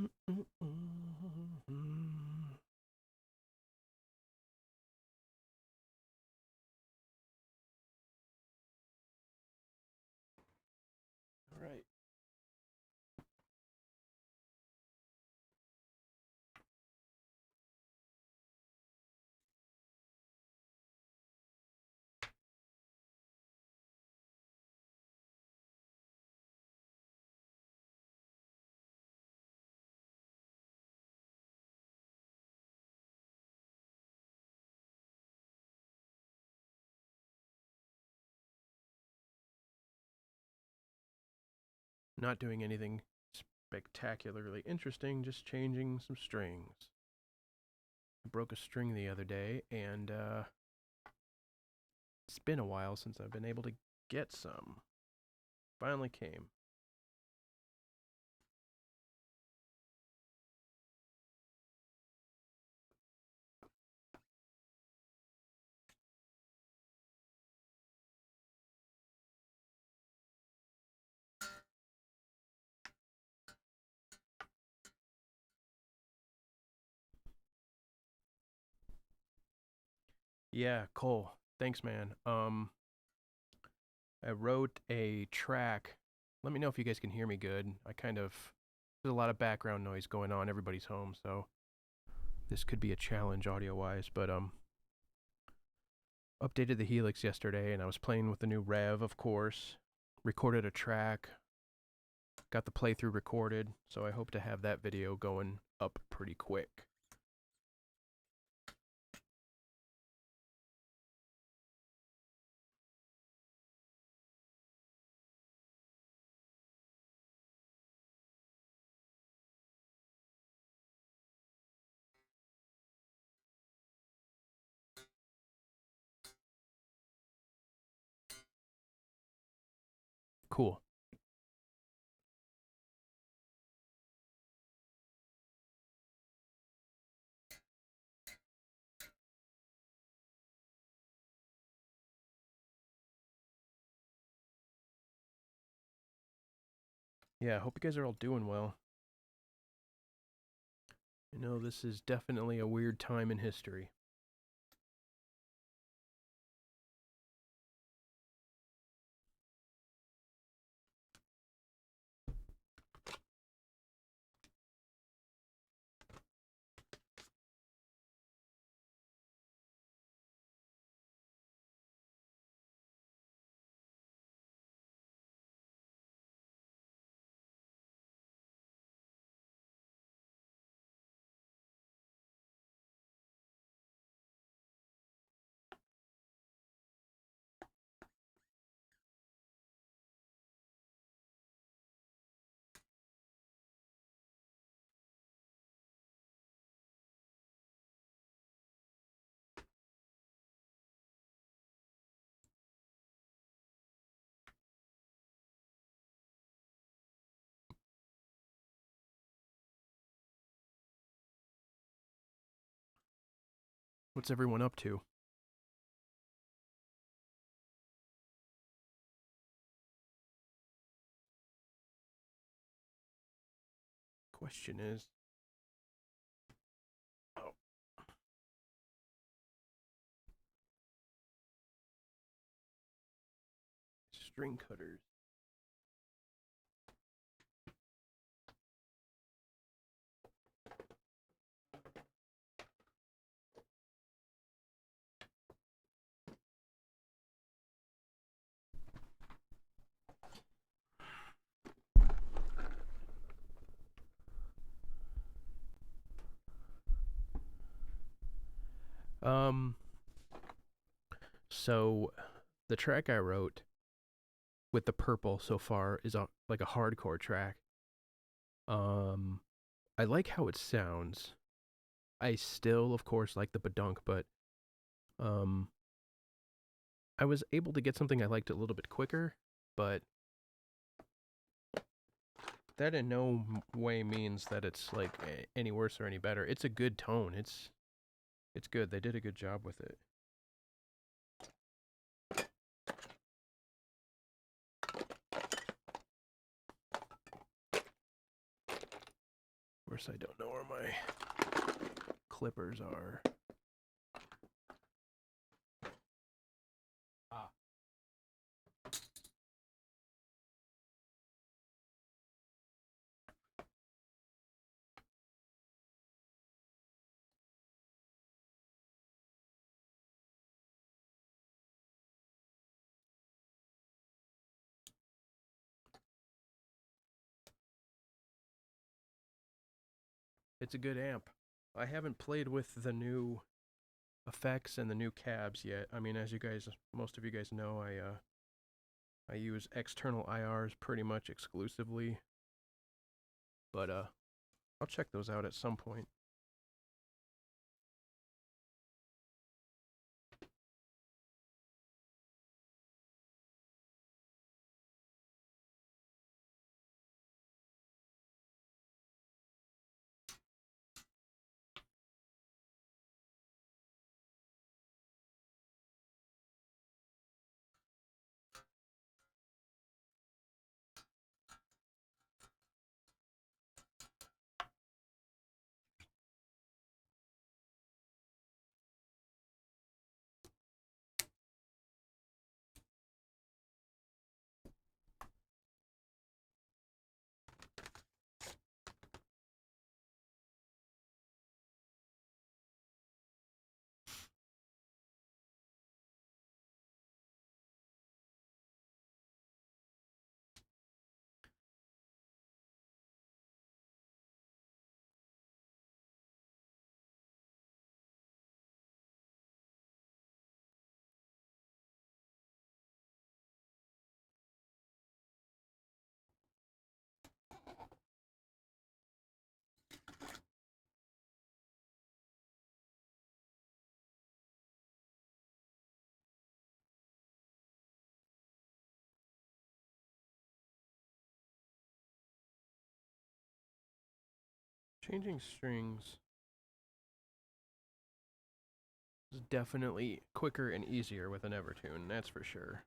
All right. Not doing anything spectacularly interesting, just changing some strings. I broke a string the other day, and it's been a while since I've been able to get some. Finally came. Yeah, Cole. Thanks, man. I wrote a track. Let me know if you guys can hear me good. There's a lot of background noise going on. Everybody's home, so this could be a challenge audio-wise, but updated the Helix yesterday and I was playing with the new Rev, of course. Recorded a track. Got the playthrough recorded, so I hope to have that video going up pretty quick. Cool. Yeah, I hope you guys are all doing well. I know this is definitely a weird time in history. What's everyone up to? Question is. Oh. String cutters. Um, so the track I wrote with the purple so far is like a hardcore track. Um, I like how it sounds. I still, of course, like the badunk, but um, I was able to get something I liked a little bit quicker, but that in no way means that it's like any worse or any better. It's a good tone. It's good. They did a good job with it. course, I don't know where my clippers are. Ah. It's a good amp. I haven't played with the new effects and the new cabs yet. I mean, as you guys, most of you guys know, I use external IRs pretty much exclusively. But I'll check those out at some point. Changing strings is definitely quicker and easier with an Evertune, that's for sure.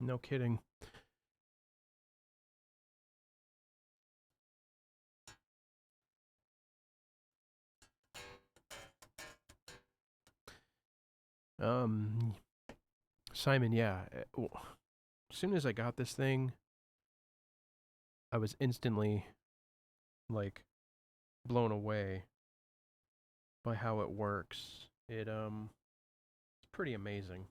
No kidding. Um, Simon, yeah. As soon as I got this thing, I was instantly like blown away by how it works. It's pretty amazing.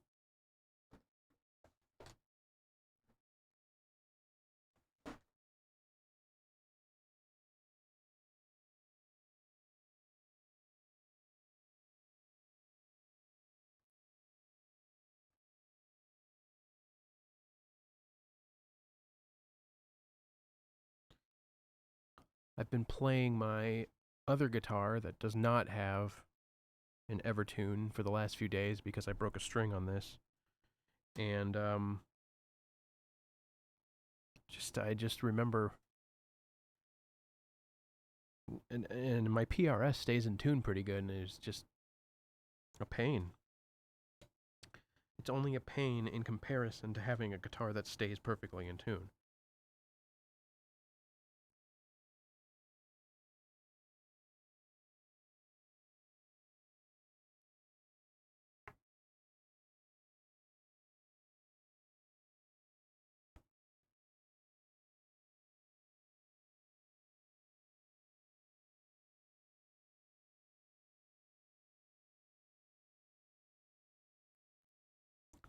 I've been playing my other guitar that does not have an Evertune for the last few days because I broke a string on this. And I just remember, and my PRS stays in tune pretty good, and it's just a pain. It's only a pain in comparison to having a guitar that stays perfectly in tune.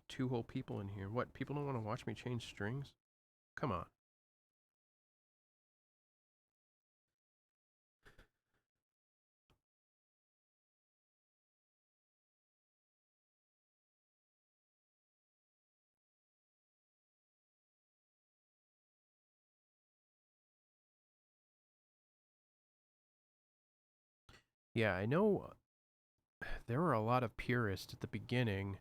Two whole people in here. What? People don't want to watch me change strings? Come on. Yeah, I know there were a lot of purists at the beginning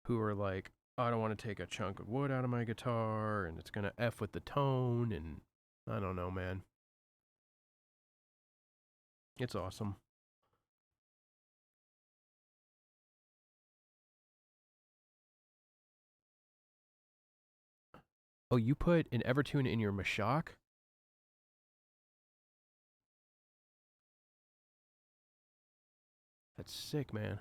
who were like, oh, I don't want to take a chunk of wood out of my guitar, and it's going to F with the tone, and I don't know, man. It's awesome. Oh, you put an Evertune in your Mashak? That's sick, man.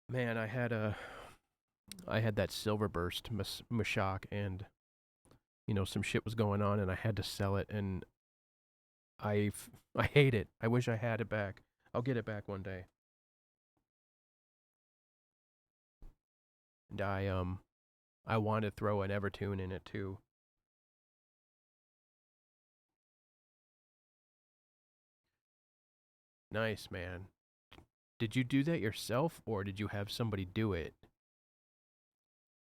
Man, I had that Silverburst Mashak, and some shit was going on, and I had to sell it, and I hate it. I wish I had it back. I'll get it back one day. And I want to throw an Evertune in it too. Nice, man. Did you do that yourself, or did you have somebody do it?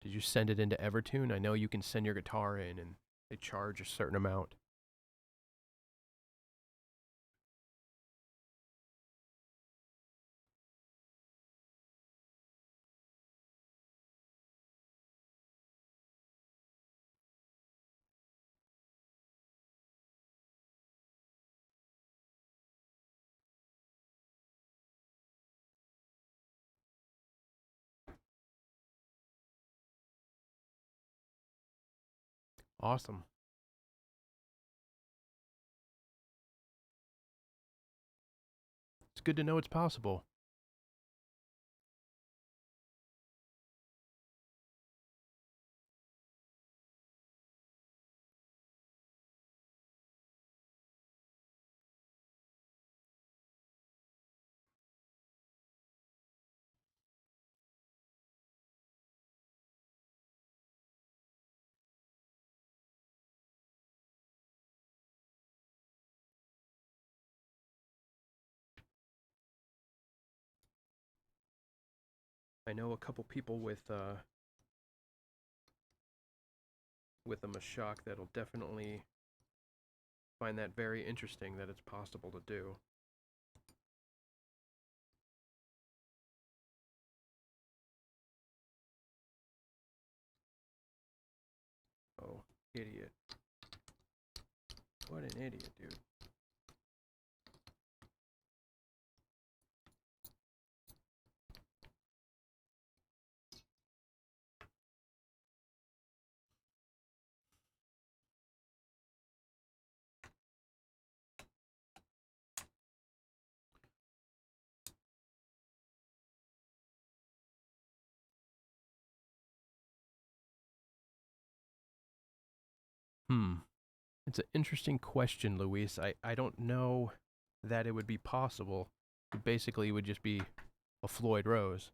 Did you send it into Evertune? I know you can send your guitar in, and they charge a certain amount. Awesome. It's good to know it's possible. I know a couple people with a Mashak that'll definitely find that very interesting that it's possible to do. Oh, idiot. What an idiot, dude. Hmm. It's an interesting question, Luis. I don't know that it would be possible. It basically would just be a Floyd Rose.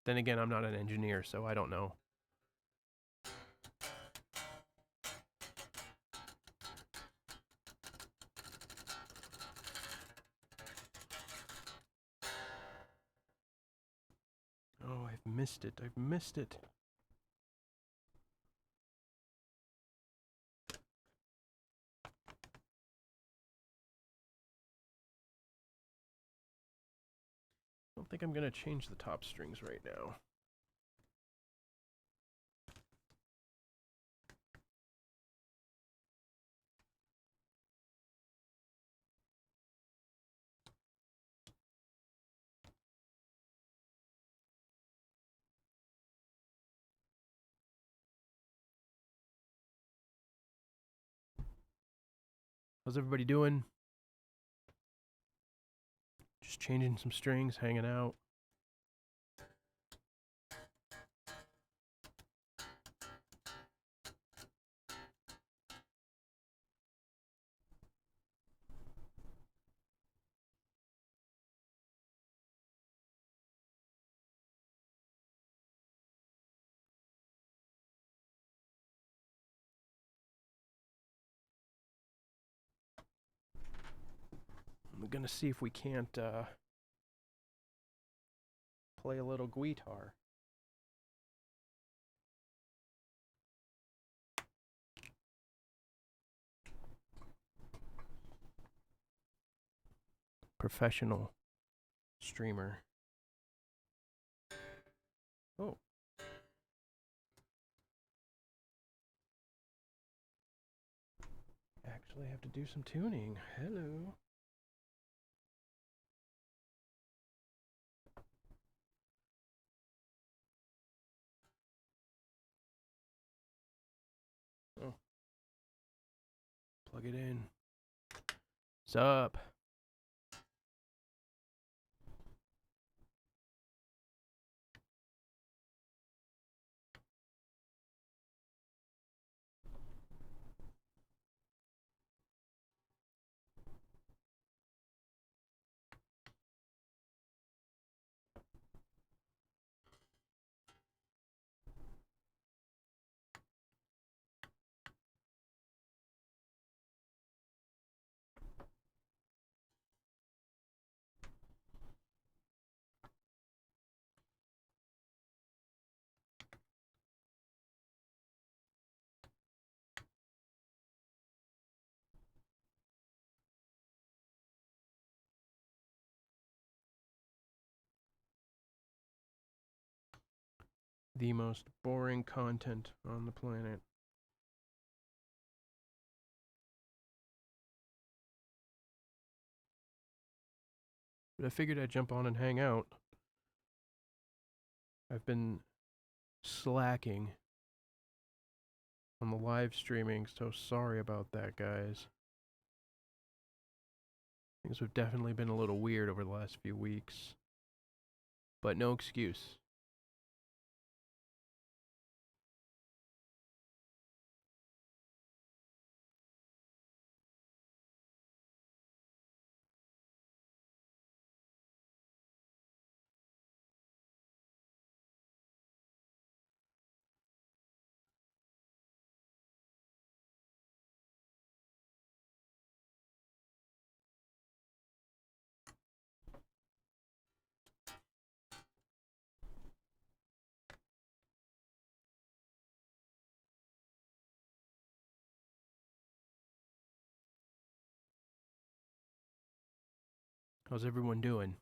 Then again, I'm not an engineer, so I don't know. Oh, I've missed it. I've missed it. I don't think I'm going to change the top strings right now. How's everybody doing? Just changing some strings, hanging out. I'm gonna see if we can't play a little guitar. Professional streamer. Oh. Actually have to do some tuning. Hello. Oh. Plug it in. What's up? The most boring content on the planet. But I figured I'd jump on and hang out. I've been slacking on the live streaming, so sorry about that, guys. Things have definitely been a little weird over the last few weeks. But no excuse. How's everyone doing?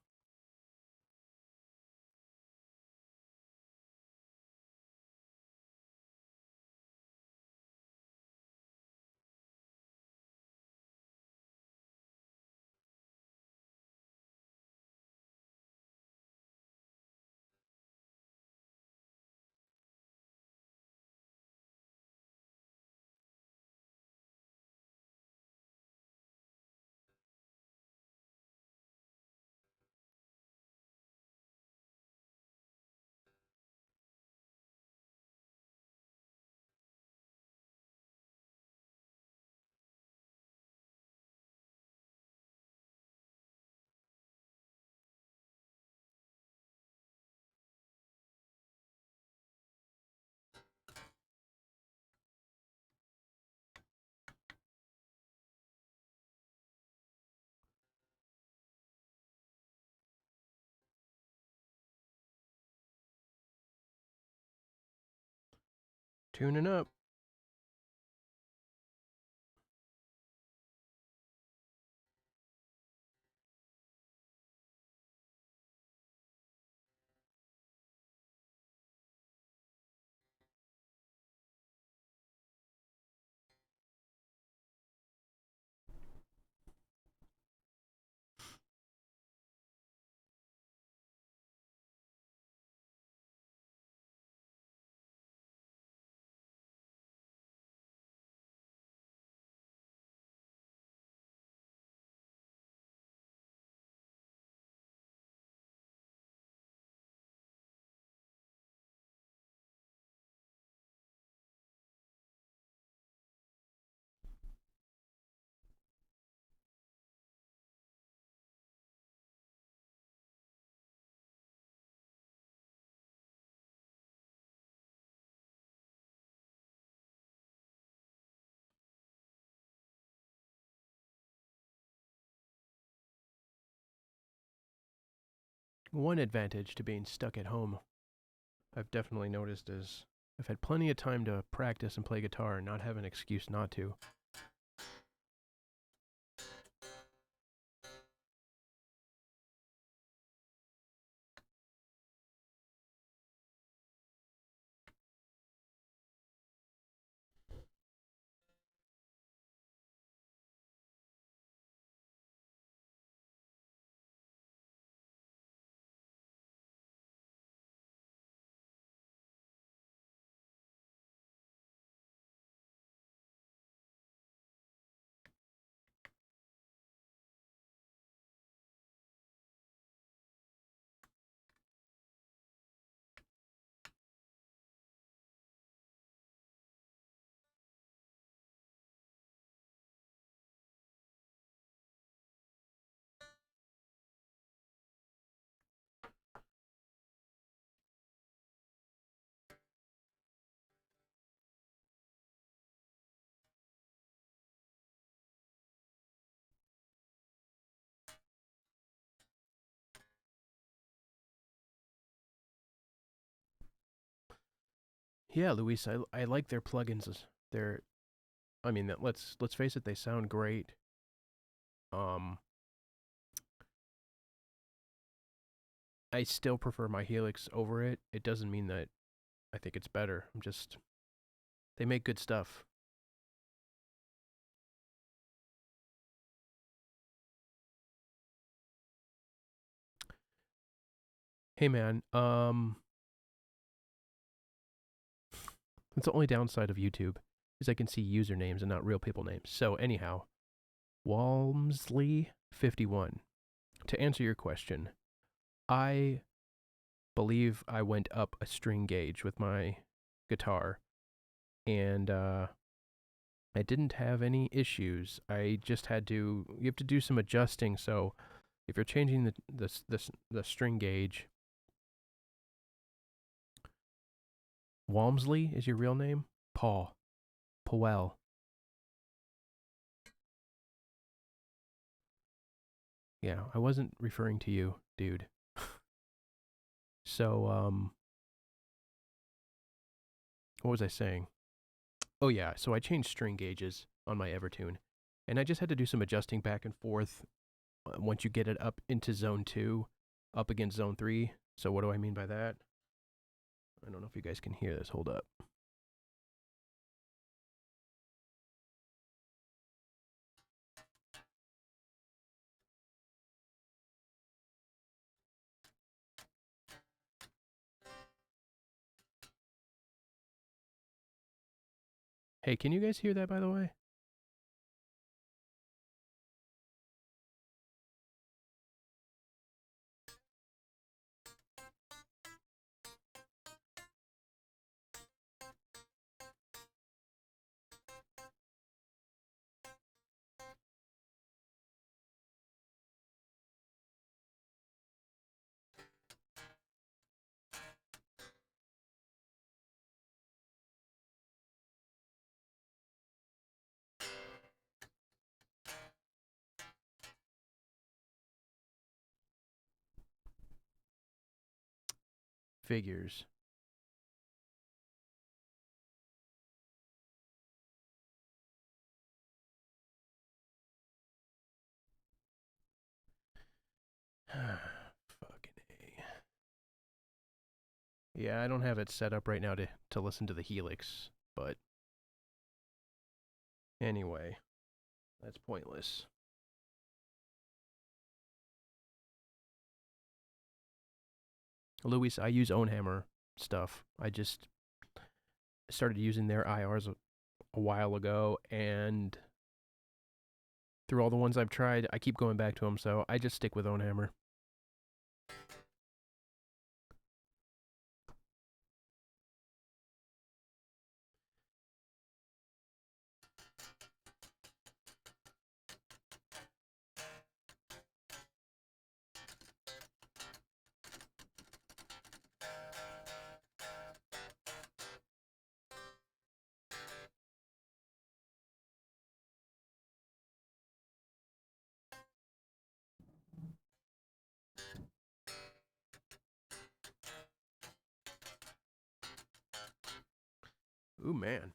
Tuning up. One advantage to being stuck at home, I've definitely noticed, is I've had plenty of time to practice and play guitar and not have an excuse not to. Yeah, Luis, I like their plugins. They're, I mean, let's face it, they sound great. Um, I still prefer my Helix over it. It doesn't mean that I think it's better. I'm just, they make good stuff. Hey man, that's the only downside of YouTube is I can see usernames and not real people names. So anyhow, Walmsley51. To answer your question, I believe I went up a string gauge with my guitar, and I didn't have any issues. I just had to. You have to do some adjusting. So if you're changing the string gauge, Walmsley is your real name, Paul Powell. Yeah, I wasn't referring to you, dude. So what was I saying? Oh yeah, so I changed string gauges on my Evertune, and I just had to do some adjusting back and forth once you get it up into zone 2, up against zone 3. So what do I mean by that? I don't know if you guys can hear this. Hold up. Hey, can you guys hear that, by the way? Figures. Yeah, I don't have it set up right now to listen to the Helix, but anyway, that's pointless. Luis, I use Ownhammer stuff. I just started using their IRs a while ago, and through all the ones I've tried, I keep going back to them, so I just stick with Ownhammer. Ooh, man.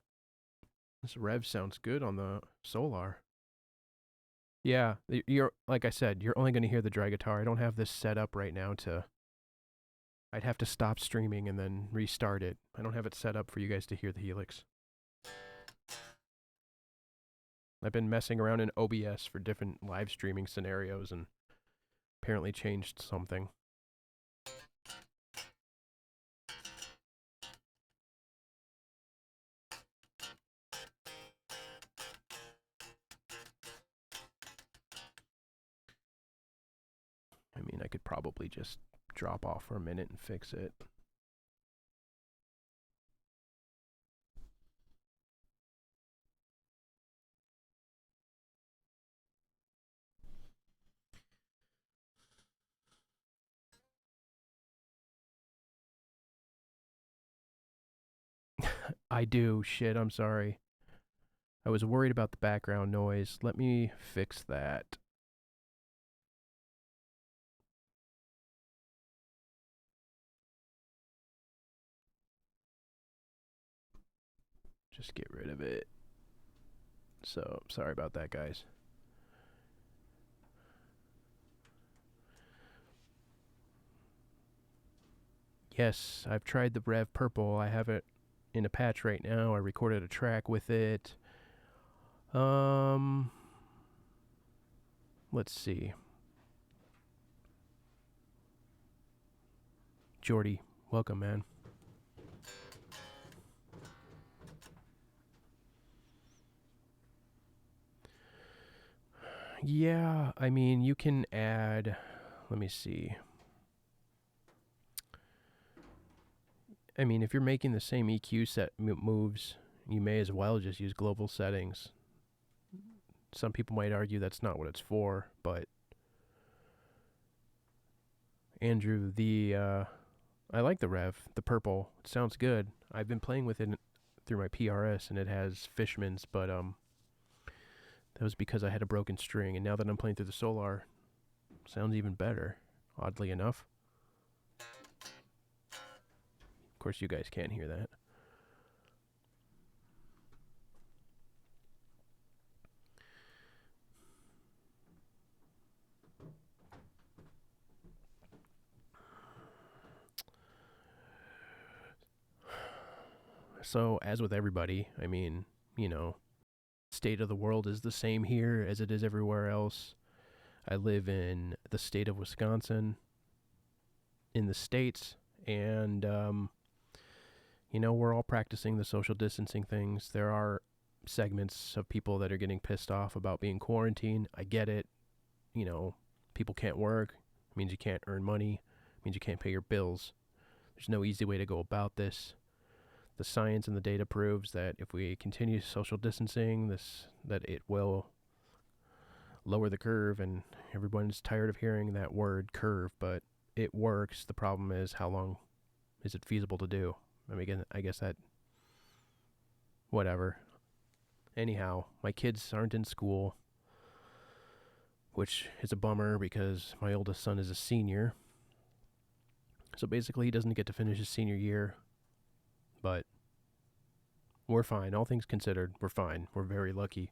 This rev sounds good on the Solar. Yeah, you're like I said, you're only going to hear the dry guitar. I don't have this set up right now to. I'd have to stop streaming and then restart it. I don't have it set up for you guys to hear the Helix. I've been messing around in OBS for different live streaming scenarios and apparently changed something. I mean, I could probably just drop off for a minute and fix it. I do. Shit, I'm sorry. I was worried about the background noise. Let me fix that. Just get rid of it. So, sorry about that, guys. Yes, I've tried the Rev Purple. I have it in a patch right now. I recorded a track with it. Let's see. Jordy, welcome, man. Yeah, I mean, you can add. Let me see. I mean, if you're making the same EQ set moves, you may as well just use global settings. Some people might argue that's not what it's for, but Andrew, I like the Rev, the purple. It sounds good. I've been playing with it through my PRS, and it has Fishman's, but that was because I had a broken string, and now that I'm playing through the Solar, it sounds even better, oddly enough. Of course, you guys can't hear that. So, as with everybody, I mean, you know, state of the world is the same here as it is everywhere else. I live in the state of Wisconsin, in the States, and, you know, we're all practicing the social distancing things. There are segments of people that are getting pissed off about being quarantined. I get it. You know, people can't work. It means you can't earn money. It means you can't pay your bills. There's no easy way to go about this. The science and the data proves that if we continue social distancing, that it will lower the curve, and everyone's tired of hearing that word curve, but it works. The problem is, how long is it feasible to do? I mean, again, I guess that whatever. Anyhow, my kids aren't in school, which is a bummer because my oldest son is a senior. So basically, he doesn't get to finish his senior year, but we're fine. All things considered, we're fine. We're very lucky.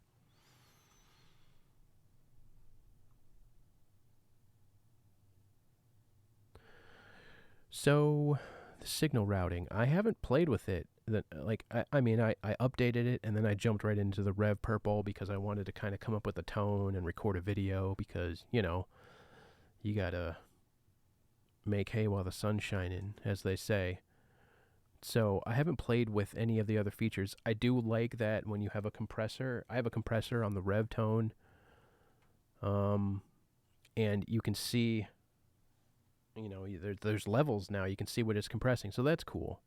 So, The signal routing. I haven't played with it. I mean, I updated it and then I jumped right into the Rev Purple because I wanted to kind of come up with a tone and record a video because, you know, you gotta make hay while the sun's shining, as they say. So I haven't played with any of the other features. I do like that when you have a compressor. I have a compressor on the Rev tone. And you can see, you know, there's levels now. You can see what it's compressing. So that's cool.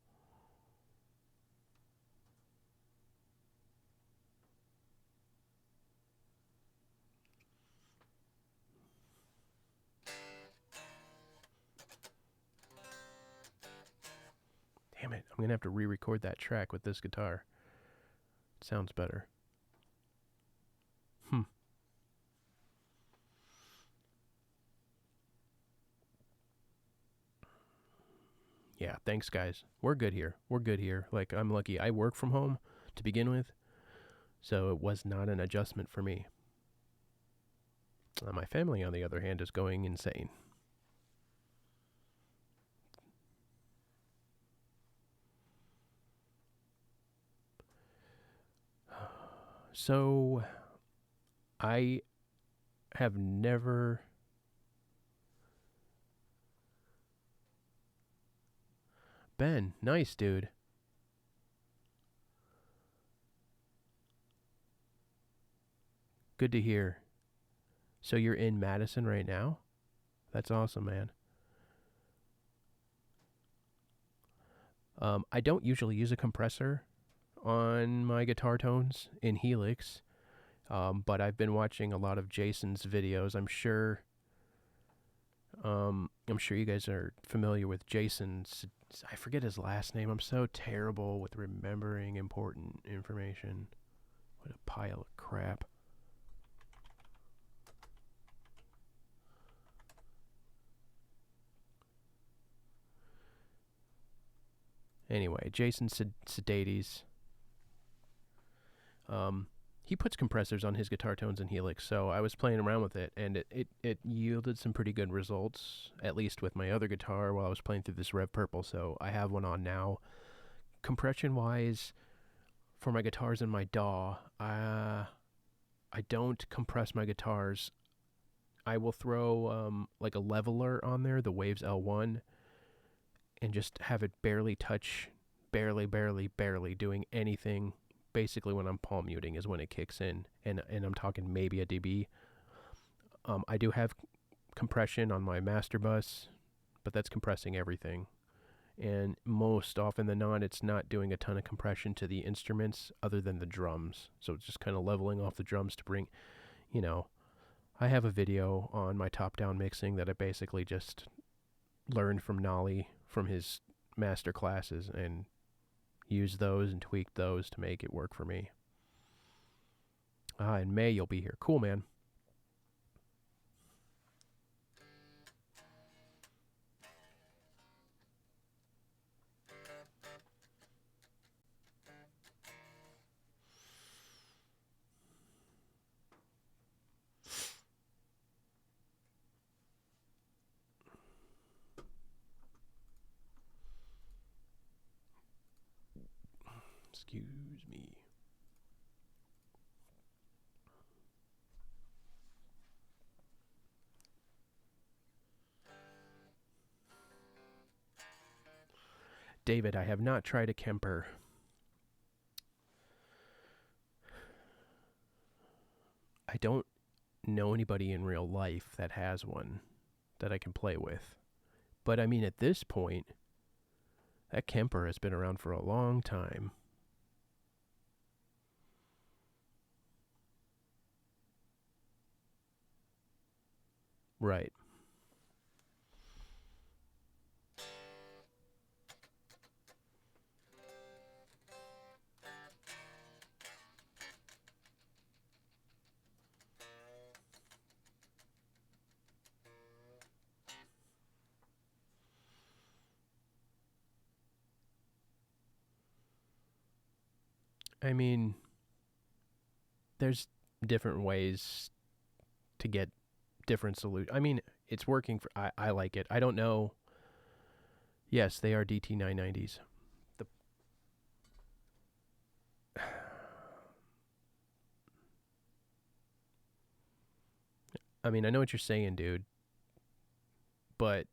Damn it. I'm going to have to re-record that track with this guitar. It sounds better. Yeah, thanks, guys. We're good here. We're good here. Like, I'm lucky. I work from home to begin with, so it was not an adjustment for me. My family, on the other hand, is going insane. So, I have never... Ben, nice, dude. Good to hear. So you're in Madison right now? That's awesome, man. I don't usually use a compressor on my guitar tones in Helix, but I've been watching a lot of Jason's videos. I'm sure you guys are familiar with Jason's. I forget his last name. I'm so terrible with remembering important information. What a pile of crap. Anyway, Jason Sudeikis. He puts compressors on his guitar tones in Helix, so I was playing around with it, and it yielded some pretty good results, at least with my other guitar while I was playing through this Rev Purple, so I have one on now. Compression-wise, for my guitars and my DAW, I don't compress my guitars. I will throw like a leveler on there, the Waves L1, and just have it barely touch, barely doing anything. Basically when I'm palm muting is when it kicks in, and I'm talking maybe a dB. I do have compression on my master bus, but that's compressing everything. And most often than not, it's not doing a ton of compression to the instruments other than the drums. So it's just kind of leveling off the drums to bring, you know, I have a video on my top-down mixing that I basically just learned from Nolly from his master classes and use those and tweak those to make it work for me. In May you'll be here. Cool, man. Excuse me. David, I have not tried a Kemper. I don't know anybody in real life that has one that I can play with. But I mean, at this point, that Kemper has been around for a long time. Right. I mean, there's different ways to get different solutions. I mean, it's working for, I like it. I don't know Yes, they are DT990s. The I mean, I know what you're saying, dude, but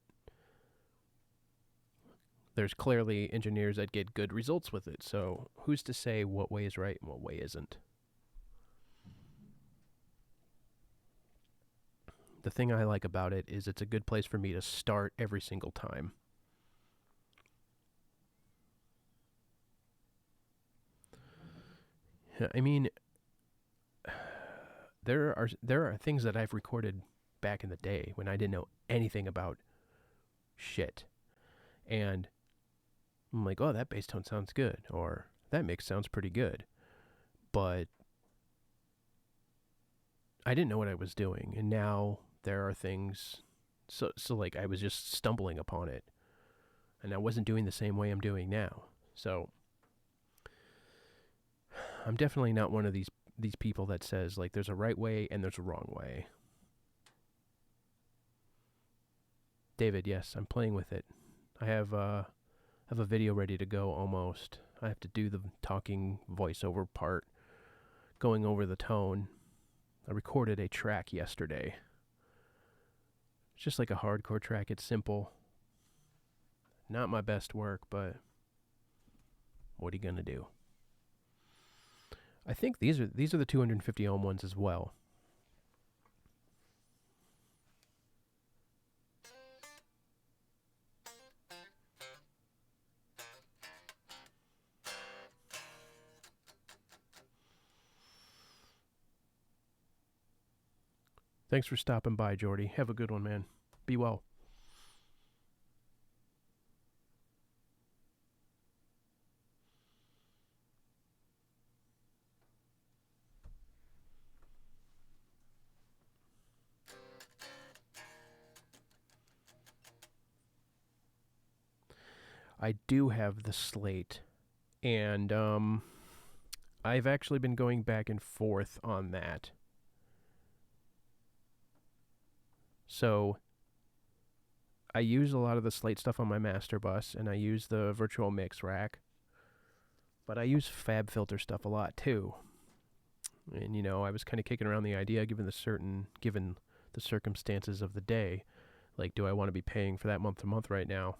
there's clearly engineers that get good results with it. So who's to say what way is right and what way isn't? The thing I like about it is it's a good place for me to start every single time. I mean, there are things that I've recorded back in the day when I didn't know anything about shit. And I'm like, oh, that bass tone sounds good, or that mix sounds pretty good. But I didn't know what I was doing, and now there are things. So like I was just stumbling upon it, and I wasn't doing the same way I'm doing now. So I'm definitely not one of these people that says like there's a right way and there's a wrong way. David, yes, I'm playing with it. I have a video ready to go almost. I have to do the talking voiceover part, going over the tone. I recorded a track yesterday. It's just like a hardcore track. It's simple. Not my best work, but what are you gonna do? I think these are the 250 ohm ones as well. Thanks for stopping by, Jordy. Have a good one, man. Be well. I do have the slate, and I've actually been going back and forth on that. So I use a lot of the slate stuff on my master bus, and I use the virtual mix rack. But I use FabFilter stuff a lot too. And I was kind of kicking around the idea, given the circumstances of the day, like, do I want to be paying for that month to month right now?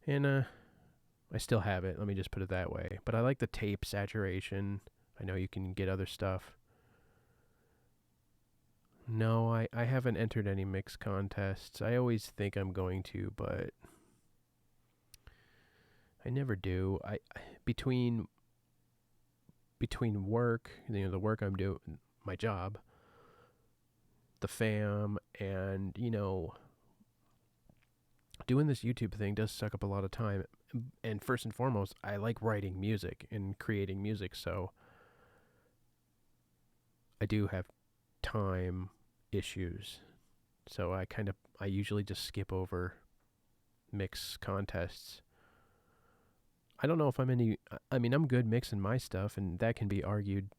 And I still have it. Let me just put it that way. But I like the tape saturation. I know you can get other stuff. No, I haven't entered any mix contests. I always think I'm going to, but I never do. Between work, the work I'm doing, my job, the fam, and doing this YouTube thing does suck up a lot of time. And first and foremost, I like writing music and creating music, so I do have time issues. So I usually just skip over mix contests. I don't know if I'm good mixing my stuff, and that can be argued,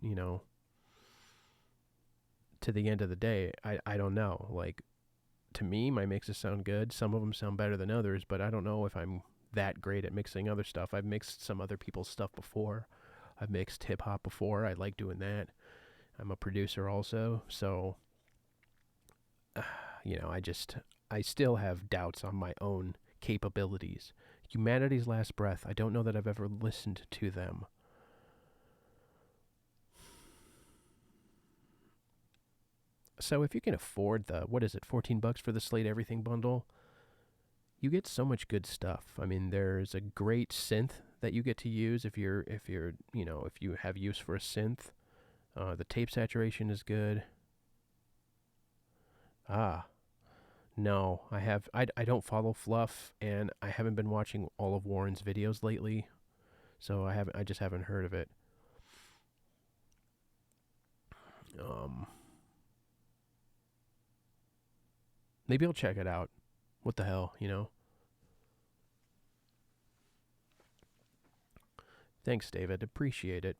to the end of the day. I don't know. Like, to me, my mixes sound good. Some of them sound better than others, but I don't know if I'm that great at mixing other stuff. I've mixed some other people's stuff before. I've mixed hip hop before. I like doing that. I'm a producer also, so I still have doubts on my own capabilities. Humanity's Last Breath, I don't know that I've ever listened to them. So if you can afford what is it, $14 for the Slate Everything bundle, you get so much good stuff. I mean, there's a great synth that you get to use if you have use for a synth. The tape saturation is good. No, I don't follow Fluff, and I haven't been watching all of Warren's videos lately, so I just haven't heard of it. Maybe I'll check it out. What the hell, Thanks, David. Appreciate it.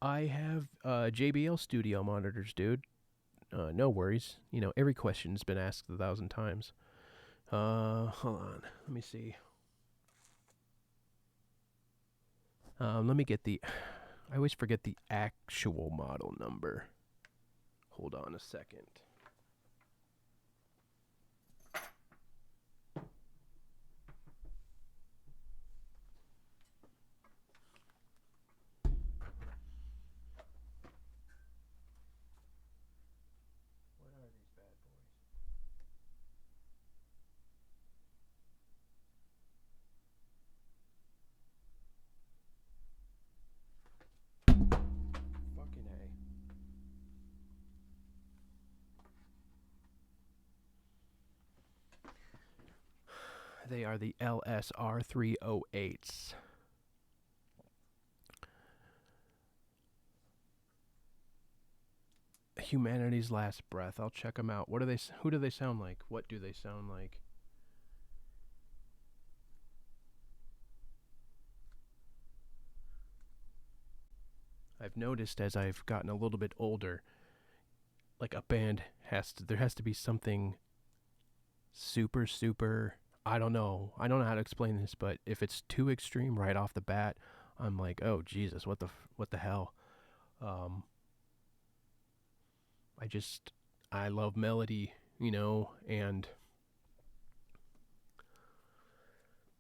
I have JBL studio monitors, dude. No worries. You know, every question's been asked 1,000 times. Hold on. Let me see. Let me get the. I always forget the actual model number. Hold on a second. What are these bad boys? Fucking A. They are the LSR308s. Humanity's Last Breath. I'll check them out. What do they? Who do they sound like? What do they sound like? I've noticed as I've gotten a little bit older, like a band there has to be something super. I don't know how to explain this, but if it's too extreme right off the bat, I'm like, oh Jesus, what the hell? Um, I love melody, you know, and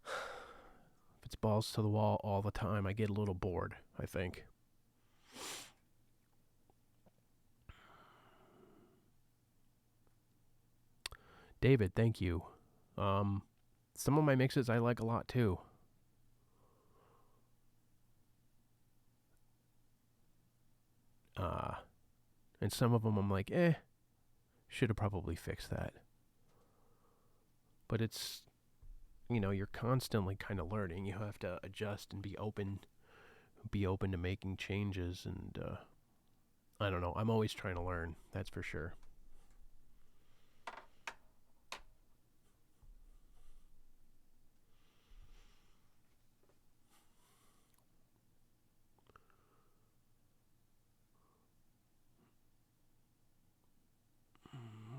if it's balls to the wall all the time, I get a little bored, I think. David, thank you. Some of my mixes I like a lot too. And some of them I'm like, should have probably fixed that. But it's, you know, you're constantly kind of learning. You have to adjust and be open to making changes. And I don't know. I'm always trying to learn. That's for sure.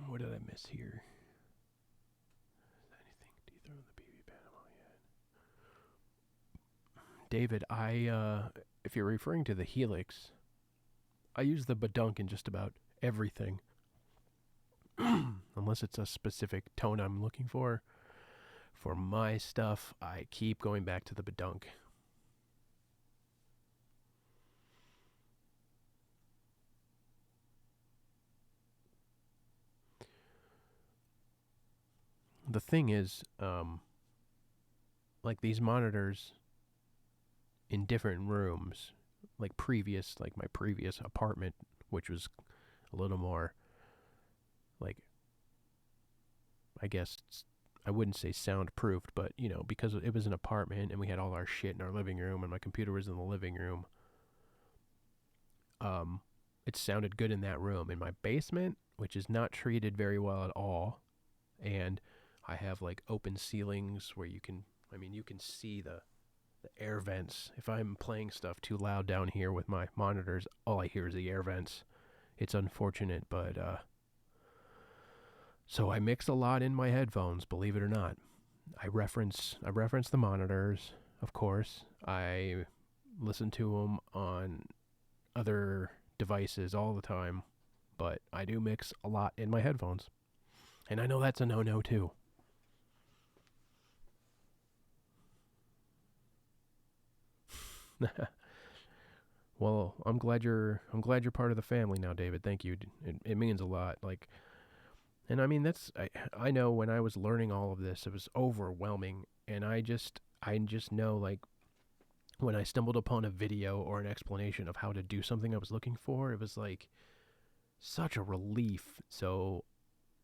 What did I miss here? Anything dethroned the PV Panama yet? David, if you're referring to the Helix, I use the badunk in just about everything. Unless it's a specific tone I'm looking for. For my stuff, I keep going back to the badunk. The thing is, like these monitors in different rooms, like my previous apartment, which was a little more, like, I guess I wouldn't say soundproofed, but you know, because it was an apartment and we had all our shit in our living room and my computer was in the living room, it sounded good in that room. In my basement, which is not treated very well at all, and I have like open ceilings where you can see the air vents. If I'm playing stuff too loud down here with my monitors, all I hear is the air vents. It's unfortunate, but so I mix a lot in my headphones, believe it or not. I reference the monitors, of course. I listen to them on other devices all the time, but I do mix a lot in my headphones. And I know that's a no-no too. Well, I'm glad you're part of the family now, David. Thank you. It means a lot. Like, and I mean I know when I was learning all of this, it was overwhelming, and I just know, like, when I stumbled upon a video or an explanation of how to do something I was looking for, it was like such a relief. So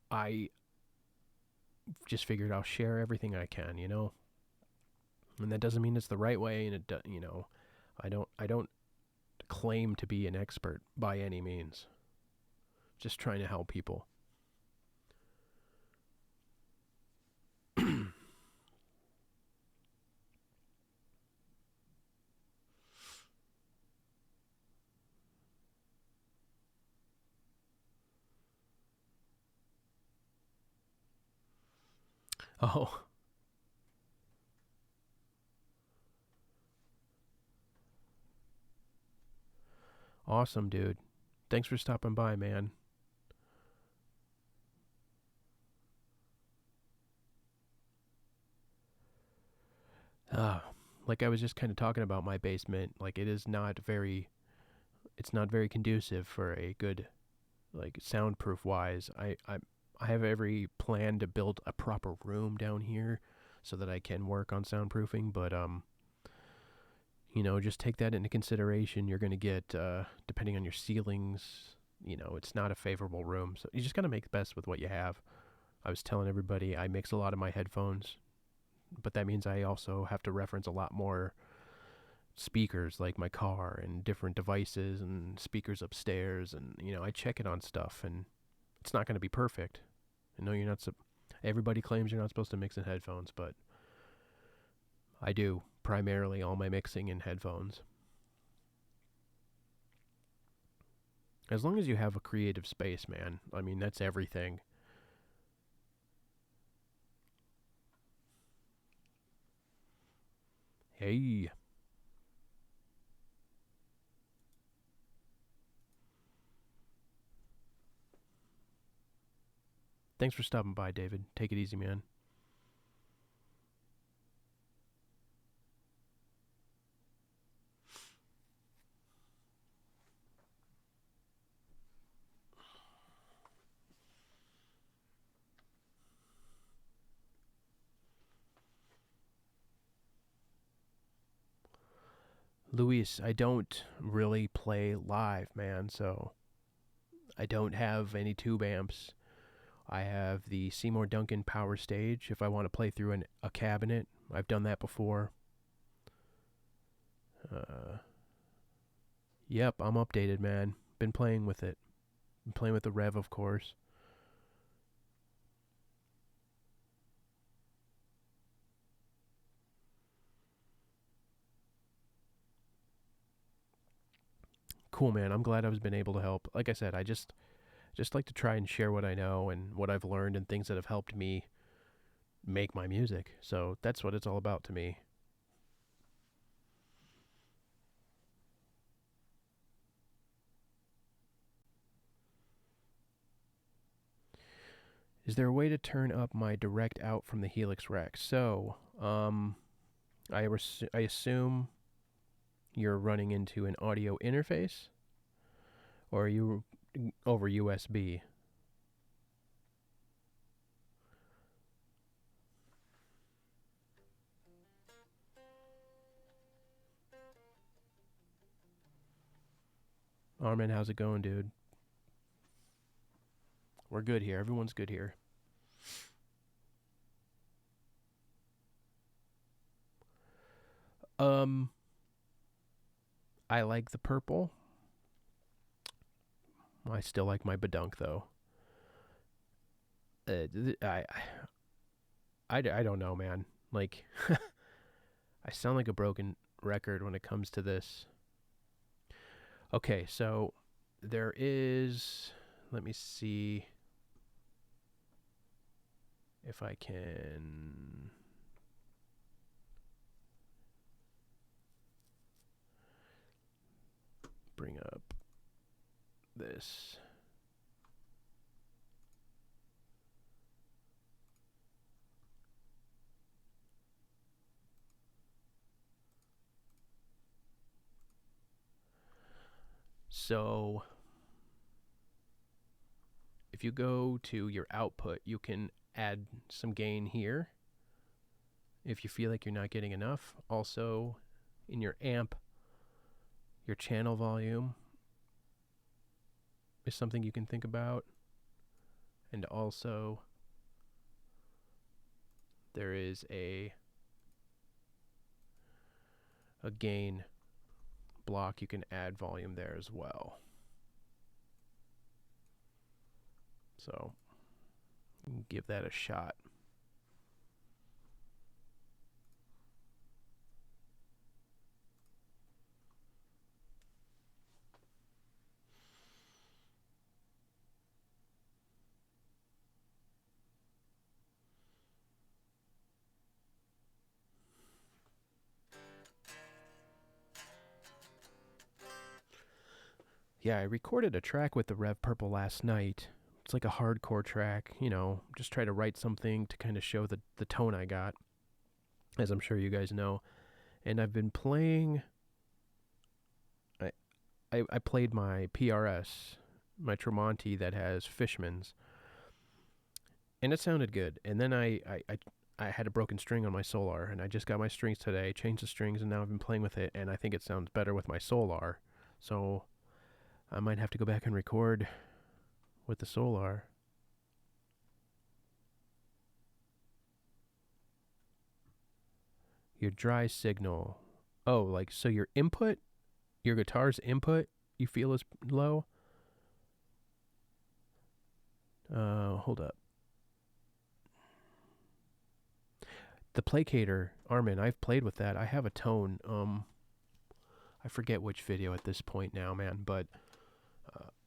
I just figured I'll share everything I can, you know. And that doesn't mean it's the right way, and you know, I don't claim to be an expert by any means. Just trying to help people. Oh, awesome, dude. Thanks for stopping by, man. Uh, like I was just kind of talking about my basement, like it's not very conducive for a good, like, soundproof wise. I have every plan to build a proper room down here so that I can work on soundproofing, but just take that into consideration. You're going to get, depending on your ceilings, it's not a favorable room. So you just got to make the best with what you have. I was telling everybody I mix a lot of my headphones, but that means I also have to reference a lot more speakers like my car and different devices and speakers upstairs. And, I check it on stuff and it's not going to be perfect. I know you're not, everybody claims you're not supposed to mix in headphones, but I do primarily all my mixing in headphones. As long as you have a creative space, man. I mean, that's everything. Hey, thanks for stopping by, David. Take it easy, man. Luis, I don't really play live, man, so I don't have any tube amps. I have the Seymour Duncan Power Stage if I want to play through a cabinet. I've done that before. Uh, yep, I'm updated, man. Been playing with it. Been playing with the Rev, of course. Cool, man. I'm glad I was been able to help. Like I said, I just like to try and share what I know and what I've learned and things that have helped me make my music. So that's what it's all about to me. Is there a way to turn up my direct out from the Helix Rec? So, I assume you're running into an audio interface, or are you over USB? Armin, how's it going, dude? We're good here. Everyone's good here. Um, I like the purple. I still like my badunk though. I don't know, man. Like, I sound like a broken record when it comes to this. Okay, so there is. Let me see if I can bring up this. So, if you go to your output, you can add some gain here if you feel like you're not getting enough. Also, in your amp, your channel volume is something you can think about. And also, there is a gain block. You can add volume there as well. So, give that a shot. Yeah, I recorded a track with the Rev Purple last night. It's like a hardcore track, just try to write something to kind of show the tone I got, as I'm sure you guys know. And I've been playing. I played my PRS, my Tremonti that has Fishman's, and it sounded good. And then I had a broken string on my Solar, and I just got my strings today, changed the strings, and now I've been playing with it, and I think it sounds better with my Solar. So I might have to go back and record with the Solar. Your dry signal. Oh, like, so your input, your guitar's input, you feel is low? Hold up. The Placator, Armin, I've played with that. I have a tone. I forget which video at this point now, man, but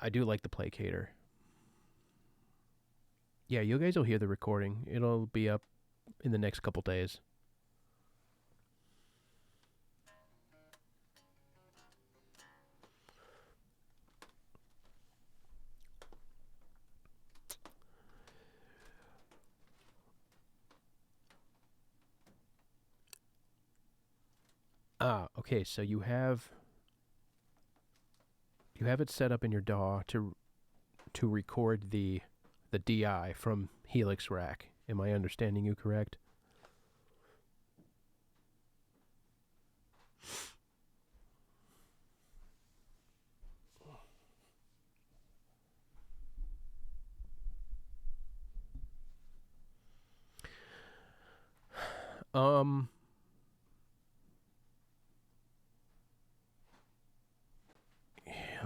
I do like the Placator. Yeah, you guys will hear the recording. It'll be up in the next couple days. Okay, so you have it set up in your DAW to record the DI from Helix Rack. Am I understanding you correct?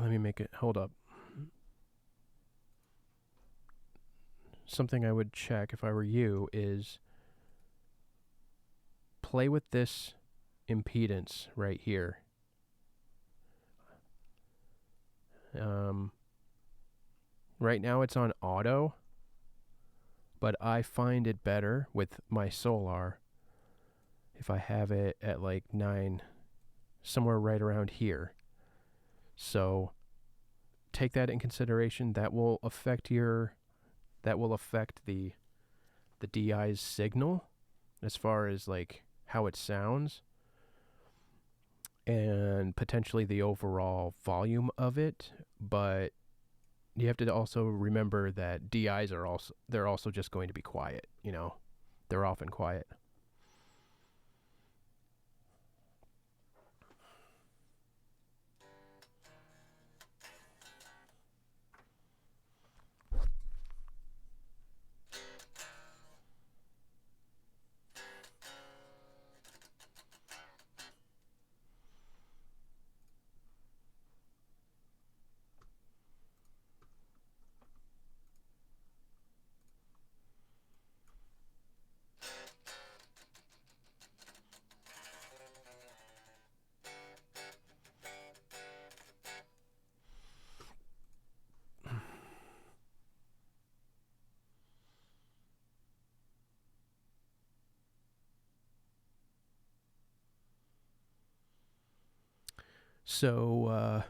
Let me make it. Hold up. Something I would check if I were you is play with this impedance right here. Right now it's on auto, but I find it better with my Solar if I have it at like 9, somewhere right around here. So take that in consideration. That will affect the DI's signal as far as like how it sounds and potentially the overall volume of it. But you have to also remember that DIs are also just going to be quiet, They're often quiet. So,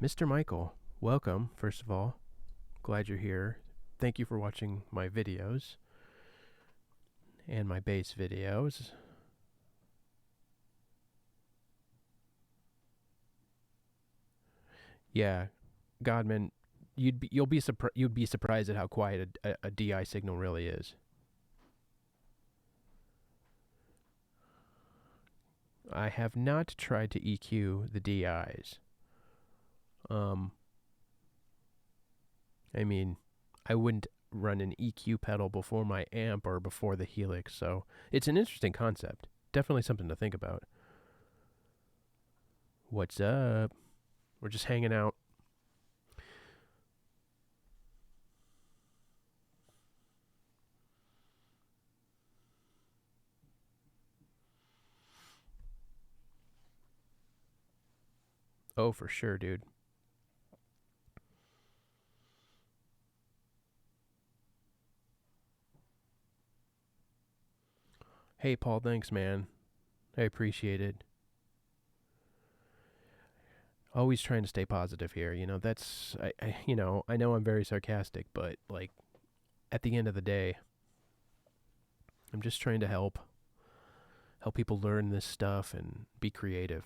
Mr. Michael, welcome, first of all. Glad you're here. Thank you for watching my videos and my bass videos. Yeah, Godman, you'd be surprised at how quiet a DI signal really is. I have not tried to EQ the DIs. I mean, I wouldn't run an EQ pedal before my amp or before the Helix, so it's an interesting concept. Definitely something to think about. What's up? We're just hanging out. Oh, for sure, dude. Hey, Paul, thanks, man. I appreciate it. always trying to stay positive here. That's I know I'm very sarcastic, but like at the end of the day, I'm just trying to help people learn this stuff and be creative.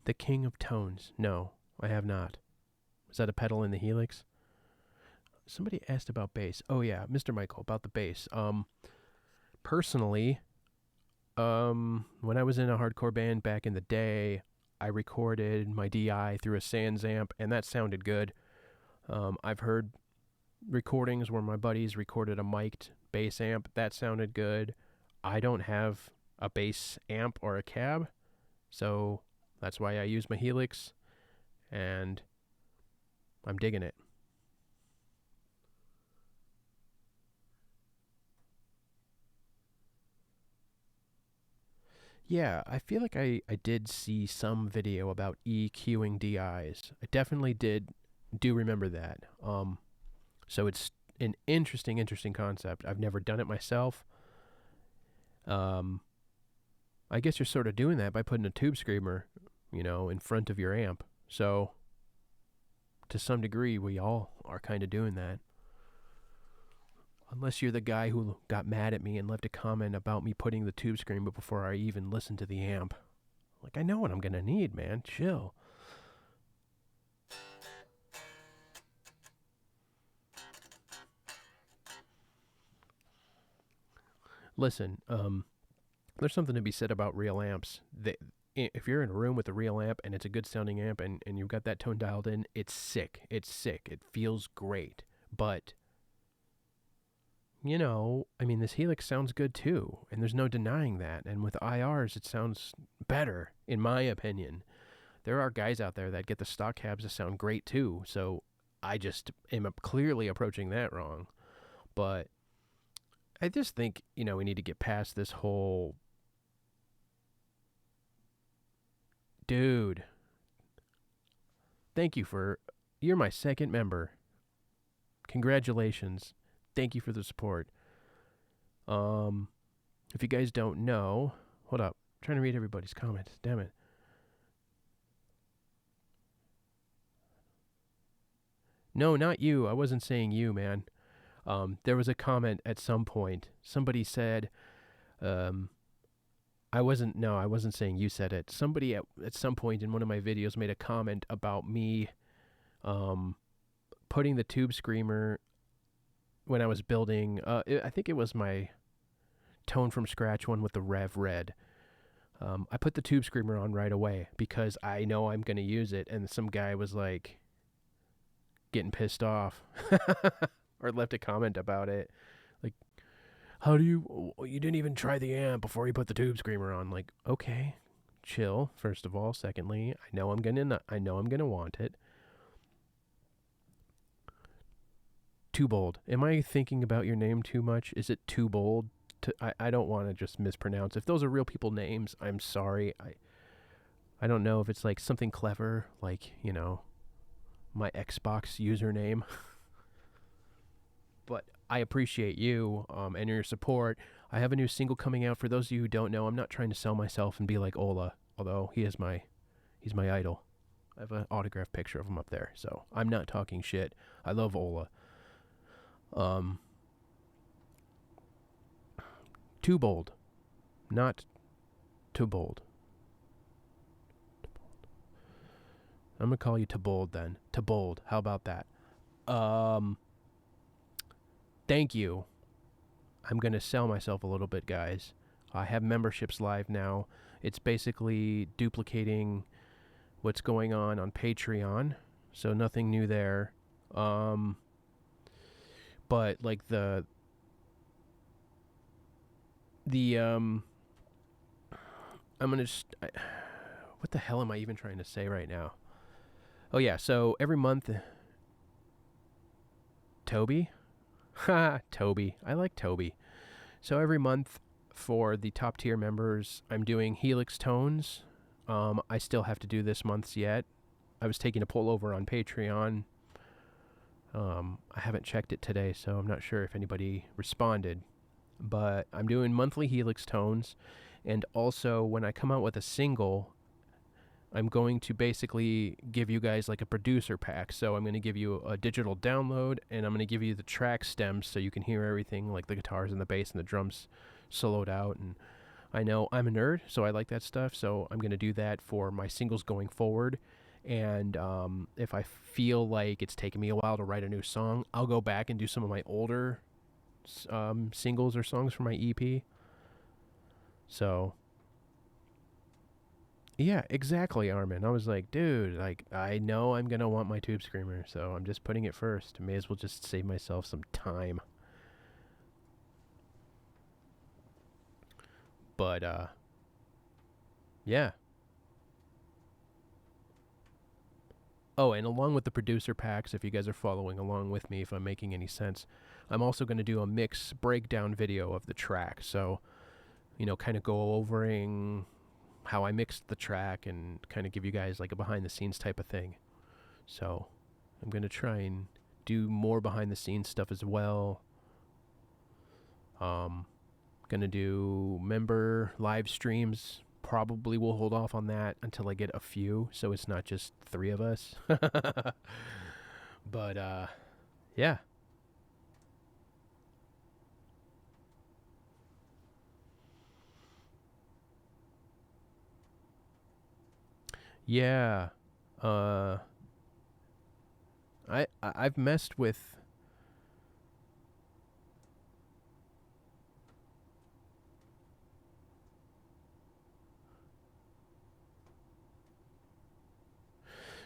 The King of Tones. No, I have not. Was that a pedal in the Helix? Somebody asked about bass. Oh yeah, Mr. Michael, about the bass. Personally, when I was in a hardcore band back in the day, I recorded my DI through a Sans amp, and that sounded good. I've heard recordings where my buddies recorded a mic'd bass amp. That sounded good. I don't have a bass amp or a cab, so that's why I use my Helix, and I'm digging it. Yeah, I feel like I did see some video about EQing DIs. I definitely do remember that. So it's an interesting concept. I've never done it myself. I guess you're sort of doing that by putting a tube screamer, in front of your amp. So to some degree, we all are kind of doing that. Unless you're the guy who got mad at me and left a comment about me putting the tube screamer before I even listened to the amp. Like, I know what I'm going to need, man. Chill. Listen, there's something to be said about real amps. If you're in a room with a real amp and it's a good sounding amp and you've got that tone dialed in, it's sick. It's sick. It feels great. But this Helix sounds good too, and there's no denying that. And with IRs, it sounds better, in my opinion. There are guys out there that get the stock cabs to sound great too, so I just am clearly approaching that wrong. But I just think, we need to get past this whole... Dude, thank you you're my second member. Congratulations. Thank you for the support. If you guys don't know, hold up. I'm trying to read everybody's comments. Damn it. No, not you. I wasn't saying you, man. There was a comment at some point. Somebody said, I wasn't saying you said it. Somebody at some point in one of my videos made a comment about me, putting the tube screamer when I was building, I think it was my Tone from Scratch one with the Rev Red. I put the tube screamer on right away because I know I'm going to use it, and some guy was like getting pissed off or left a comment about it. Like, you didn't even try the amp before you put the tube screamer on. Like, okay, chill, first of all. Secondly, I know I'm going to want it. Too Bold. Am I thinking about your name too much? Is it Too Bold? I don't want to just mispronounce. If those are real people names, I'm sorry. I don't know if it's like something clever, like, my Xbox username. But I appreciate you and your support. I have a new single coming out. For those of you who don't know, I'm not trying to sell myself and be like Ola, although he's my idol. I have an autographed picture of him up there, so I'm not talking shit. I love Ola. Too Bold, not Too Bold. I'm gonna call you Too Bold then. Too Bold. How about that? Thank you. I'm gonna sell myself a little bit, guys. I have memberships live now. It's basically duplicating what's going on Patreon, so nothing new there. But like the I'm gonna what the hell am I even trying to say right now? Oh yeah, so every month, Toby, Toby, I like Toby. So every month, for the top tier members, I'm doing Helix tones. I still have to do this month's yet. I was taking a poll over on Patreon. I haven't checked it today, so I'm not sure if anybody responded. But I'm doing monthly Helix tones. And also, when I come out with a single, I'm going to basically give you guys like a producer pack. So I'm going to give you a digital download, and I'm going to give you the track stems so you can hear everything, like the guitars and the bass and the drums soloed out. And I know I'm a nerd, so I like that stuff. So I'm going to do that for my singles going forward. And if I feel like it's taken me a while to write a new song, I'll go back and do some of my older singles or songs for my EP. So, yeah, exactly, Armin. I was like, dude, like, I know I'm going to want my Tube Screamer, so I'm just putting it first. May as well just save myself some time. But, yeah. Oh, and along with the producer packs, if you guys are following along with me, if I'm making any sense, I'm also going to do a mix breakdown video of the track. So, kind of go overing how I mixed the track and kind of give you guys like a behind the scenes type of thing. So I'm going to try and do more behind the scenes stuff as well. Going to do member live streams. Probably will hold off on that until I get a few, so it's not just 3 of us. But, yeah. Yeah. I've messed with...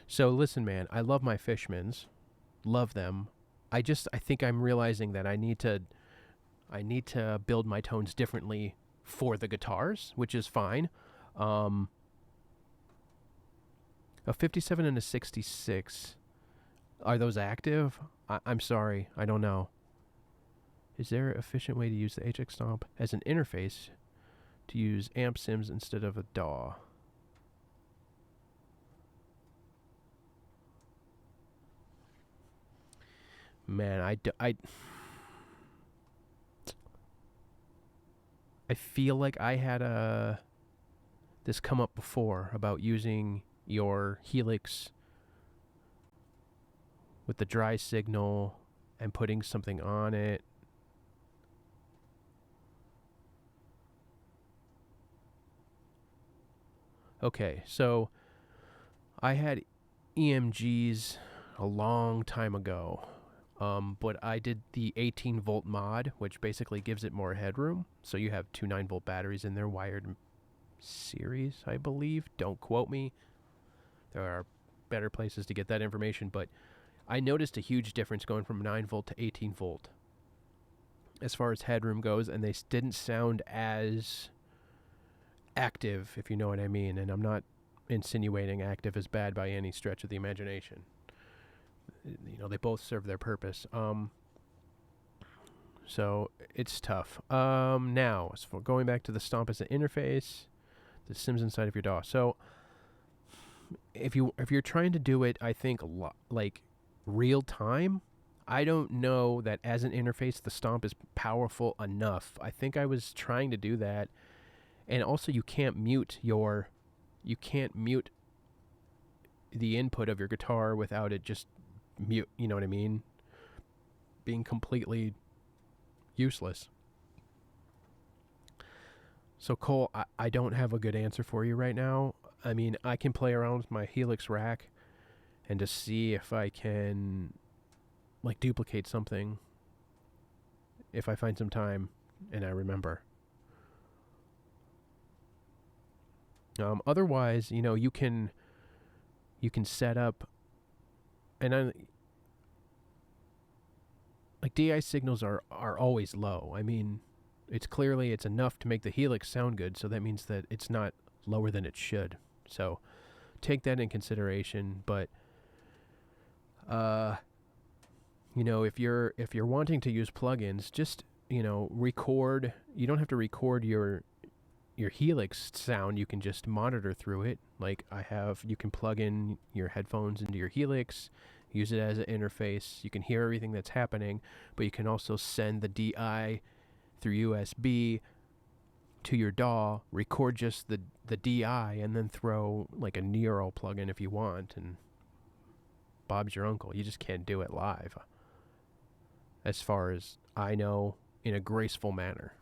So listen, man, I love my Fishmans. Love them. I think I'm realizing that I need to build my tones differently for the guitars, which is fine. A 57 and a 66, are those active? I'm sorry, I don't know. Is there an efficient way to use the HX Stomp as an interface to use amp sims instead of a DAW? Man, I feel like I had this come up before about using your Helix with the dry signal and putting something on it. Okay, so I had EMGs a long time ago, but I did the 18 volt mod, which basically gives it more headroom. So you have 2 9-volt batteries in there wired in series, I believe. Don't quote me. There are better places to get that information, but I noticed a huge difference going from 9 volt to 18 volt as far as headroom goes, and they didn't sound as active, if you know what I mean. And I'm not insinuating active is bad by any stretch of the imagination. They both serve their purpose. So it's tough. Now, as for going back to the Stomp as an interface, the sims inside of your DAW. So if you're trying to do it, I think like real time, I don't know that as an interface the Stomp is powerful enough. I think I was trying to do that, and also you can't mute the input of your guitar without it just mute. You know what I mean? Being completely useless. So Cole, I don't have a good answer for you right now. I mean, I can play around with my Helix rack and just see if I can like duplicate something if I find some time and I remember. Otherwise, you can set up, and like DI signals are always low. I mean, it's enough to make the Helix sound good, so that means that it's not lower than it should. So take that in consideration. But if you're wanting to use plugins, just record. You don't have to record your Helix sound. You can just monitor through it. Like you can plug in your headphones into your Helix, use it as an interface. You can hear everything that's happening, but you can also send the DI through USB to your DAW, record just the DI, and then throw like a Nero plugin if you want, and Bob's your uncle. You just can't do it live, as far as I know, in a graceful manner.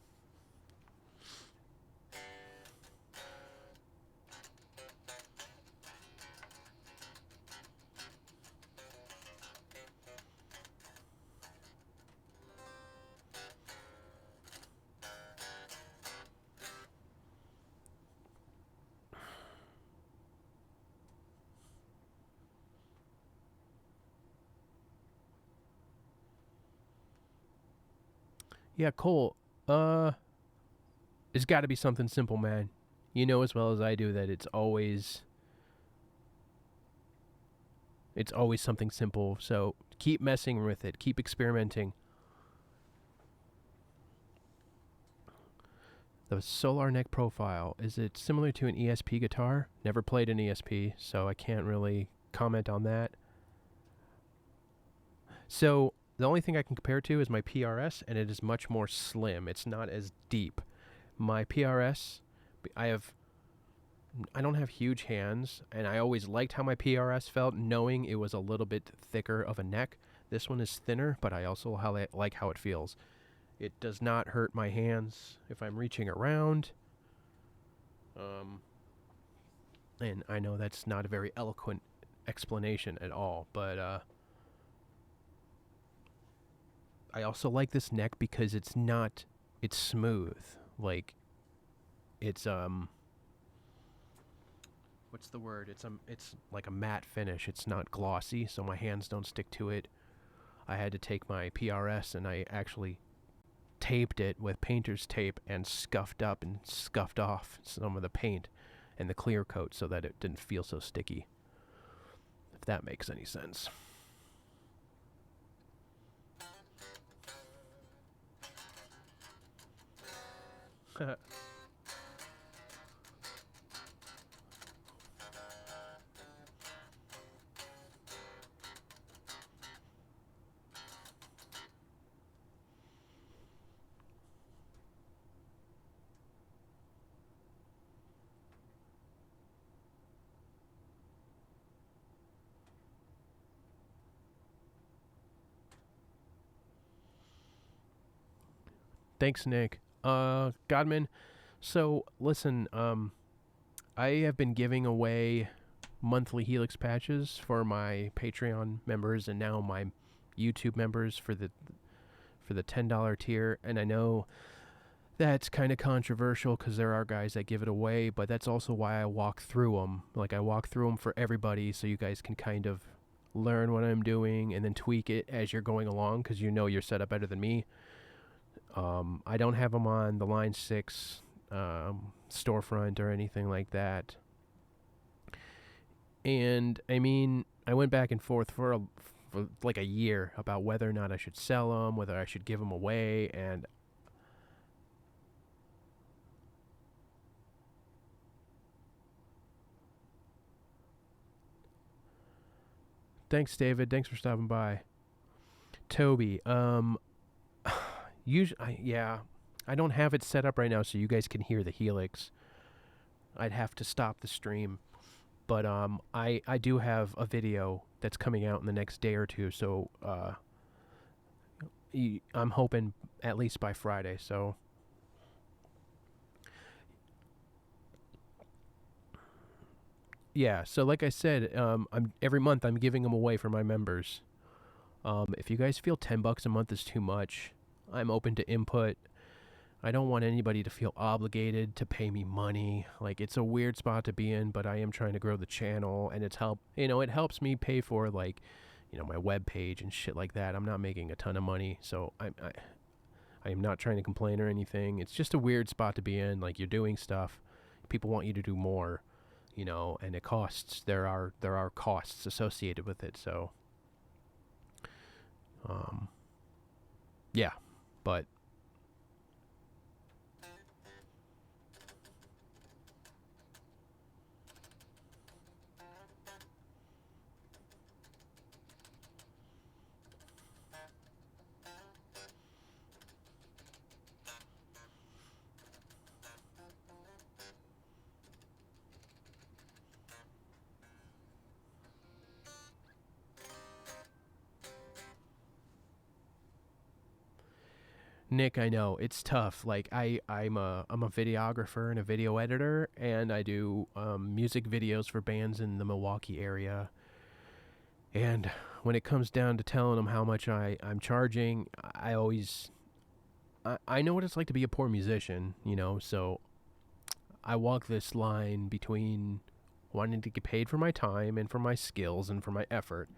Yeah, Cole, it's got to be something simple, man. You know as well as I do that it's always something simple. So keep messing with it, keep experimenting. The Solar Neck Profile, is it similar to an ESP guitar? Never played an ESP, so I can't really comment on that. So the only thing I can compare to is my PRS, and it is much more slim. It's not as deep. My PRS, I don't have huge hands, and I always liked how my PRS felt, knowing it was a little bit thicker of a neck. This one is thinner, but I also like how it feels. It does not hurt my hands if I'm reaching around. And I know that's not a very eloquent explanation at all, but I also like this neck because it's smooth. Like, it's, what's the word? It's like a matte finish. It's not glossy, so my hands don't stick to it. I had to take my PRS and I actually taped it with painter's tape and scuffed up and scuffed off some of the paint and the clear coat so that it didn't feel so sticky. If that makes any sense. Thanks, Nick. Godman. So, listen, I have been giving away monthly Helix patches for my Patreon members and now my YouTube members for the $10 tier, and I know that's kind of controversial because there are guys that give it away, but that's also why I walk through them. Like, I walk through them for everybody so you guys can kind of learn what I'm doing and then tweak it as you're going along because you know you're set up better than me. I don't have them on the Line 6 storefront or anything like that. And, I mean, I went back and forth for like a year about whether or not I should sell them, whether I should give them away, and thanks, David. Thanks for stopping by. Toby, yeah, I don't have it set up right now so you guys can hear the Helix. I'd have to stop the stream. But I do have a video that's coming out in the next day or two, so I'm hoping at least by Friday. So yeah, so like I said, every month I'm giving them away for my members. If you guys feel $10 a month is too much, I'm open to input. I don't want anybody to feel obligated to pay me money. Like, it's a weird spot to be in, but I am trying to grow the channel, and it helps me pay for, like, my web page and shit like that. I'm not making a ton of money, so I am not trying to complain or anything. It's just a weird spot to be in. Like, you're doing stuff, people want you to do more, and it costs. There are costs associated with it, so yeah, but Nick, I know it's tough. Like I'm a videographer and a video editor, and I do music videos for bands in the Milwaukee area. And when it comes down to telling them how much I'm charging, I always I know what it's like to be a poor musician, you know. So I walk this line between wanting to get paid for my time and for my skills and for my effort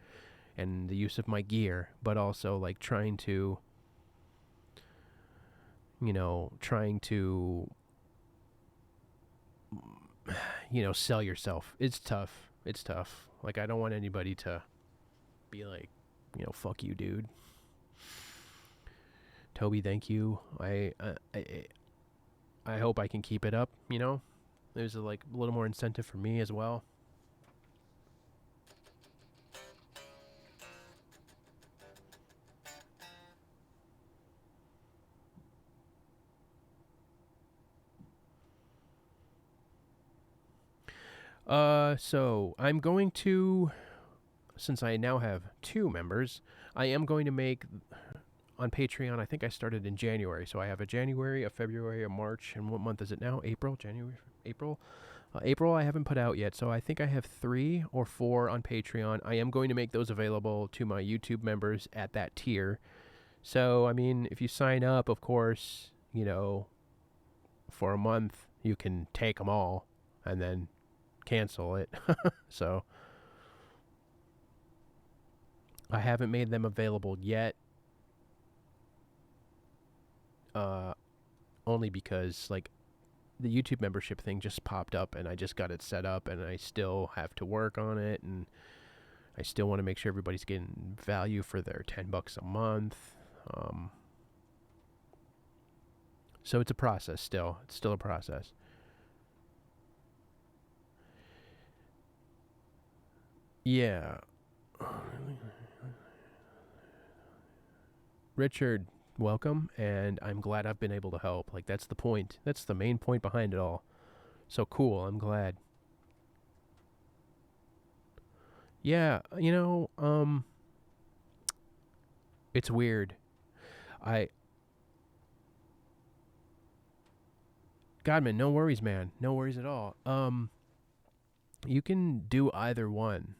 and the use of my gear, but also like trying to sell yourself. It's tough. It's tough. Like, I don't want anybody to be like, fuck you, dude. Toby, thank you. I hope I can keep it up, There's a little more incentive for me as well. So I'm going to, since I now have 2 members, I am going to make on Patreon. I think I started in January, so I have a January, a February, a March, and what month is it now? April, January, April. April I haven't put out yet, so I think I have 3 or 4 on Patreon. I am going to make those available to my YouTube members at that tier. So, I mean, if you sign up, of course, for a month, you can take them all and then cancel it. So I haven't made them available yet, only because the YouTube membership thing just popped up and I just got it set up, and I still have to work on it, and I still want to make sure everybody's getting value for their $10 a month. So it's a process still. It's still a process. Yeah. Richard, welcome, and I'm glad I've been able to help. That's the point. That's the main point behind it all. So cool. I'm glad. Yeah, it's weird. Godman, no worries, man. No worries at all. You can do either one.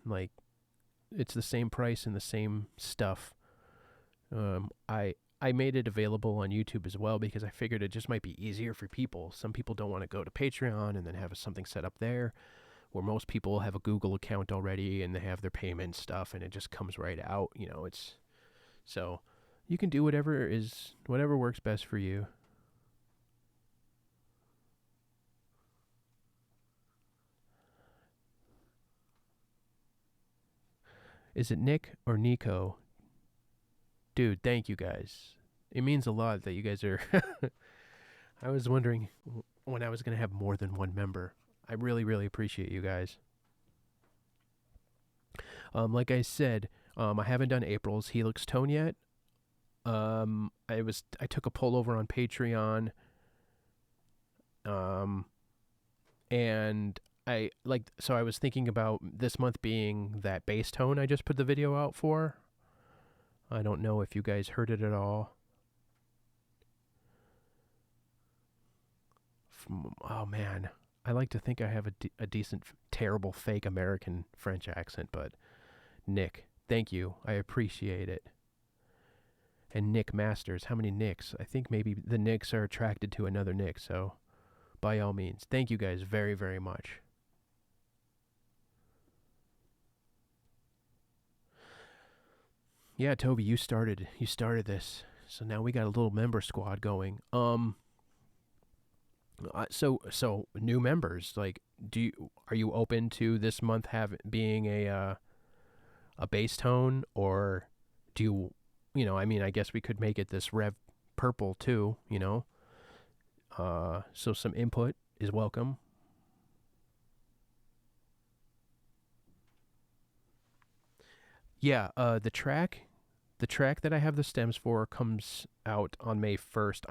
It's the same price and the same stuff. I made it available on YouTube as well because I figured it just might be easier for people. Some people don't want to go to Patreon and then have something set up there, where most people have a Google account already and they have their payment stuff and it just comes right out. It's so you can do whatever works best for you. Is it Nick or Nico? Dude, thank you guys. It means a lot that you guys are... I was wondering when I was going to have more than one member. I really, really appreciate you guys. Like I said, I haven't done April's Helix Tone yet. I took a poll over on Patreon. And I was thinking about this month being that bass tone I just put the video out for. I don't know if you guys heard it at all. Oh man, I like to think I have a decent, terrible, fake American French accent, but Nick, thank you. I appreciate it. And Nick Masters, how many Nicks? I think maybe the Nicks are attracted to another Nick, so by all means, thank you guys very, very much. Yeah, Toby, you started this. So now we got a little member squad going. So new members, are you open to this month being a bass tone, or do you I mean, I guess we could make it this Rev Purple too, so some input is welcome. Yeah, the track that I have the stems for comes out on May 1st.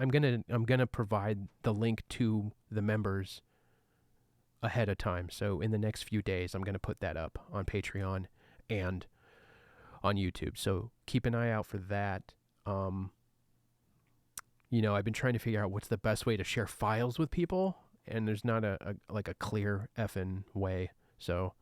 I'm gonna provide the link to the members ahead of time. So in the next few days, I'm gonna put that up on Patreon and on YouTube. So keep an eye out for that. I've been trying to figure out what's the best way to share files with people, and there's not a clear effing way. So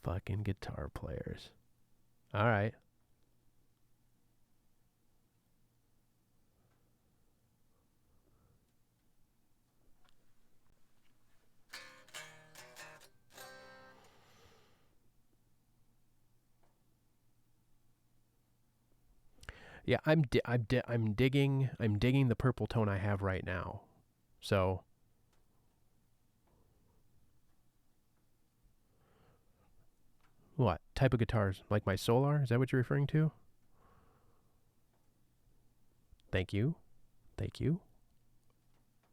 fucking guitar players. All right. Yeah, I'm digging the purple tone I have right now. So, what type of guitars? Like my Solar? Is that what you're referring to? Thank you. Thank you.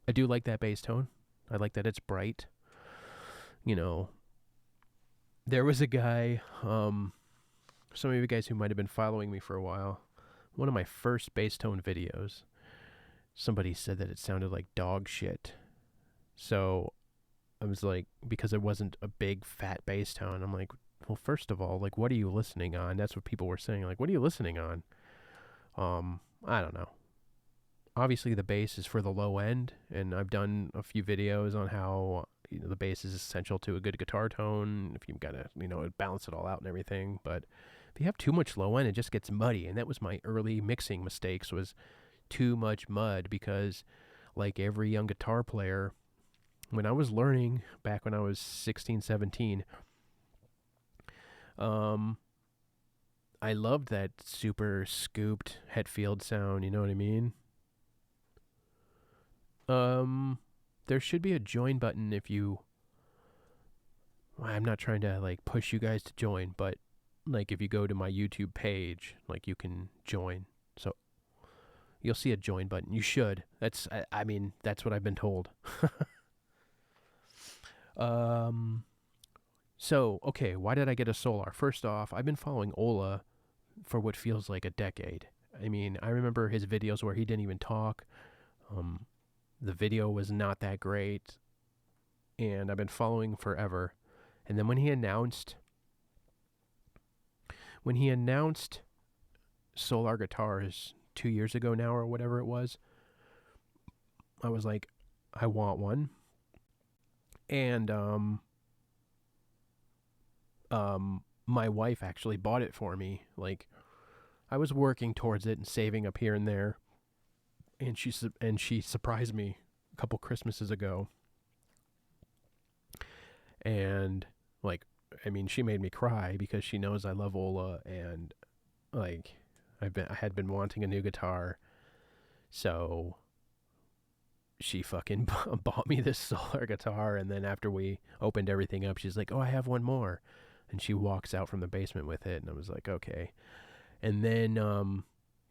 I do like that bass tone. I like that it's bright. There was a guy, some of you guys who might have been following me for a while, one of my first bass tone videos, somebody said that it sounded like dog shit. So I was like, because it wasn't a big fat bass tone, I'm like, well, first of all, like, what are you listening on? That's what people were saying. Like, what are you listening on? I don't know. Obviously, the bass is for the low end, and I've done a few videos on how the bass is essential to a good guitar tone. If you've got to balance it all out and everything, but if you have too much low end, it just gets muddy, and that was my early mixing mistakes, was too much mud, because like every young guitar player, when I was learning back when I was 16, 17, I loved that super scooped Hetfield sound, you know what I mean? There should be a join button if you... I'm not trying to like push you guys to join, but like if you go to my YouTube page, like you can join. So you'll see a join button. You should. I mean, that's what I've been told. So, okay, why did I get a Solar? First off, I've been following Ola for what feels like a decade. I mean, I remember his videos where he didn't even talk. The video was not that great, and I've been following forever. And then when he announced Solar Guitars 2 years ago now, or whatever it was, I was like, I want one. And my wife actually bought it for me. Like, I was working towards it and saving up here and there, and she surprised me a couple Christmases ago. And like, I mean, she made me cry because she knows I love Ola, and like I had been wanting a new guitar, so she fucking bought me this Solar guitar. And then after we opened everything up, she's like, "Oh, I have one more," and she walks out from the basement with it, and I was like, "Okay." And then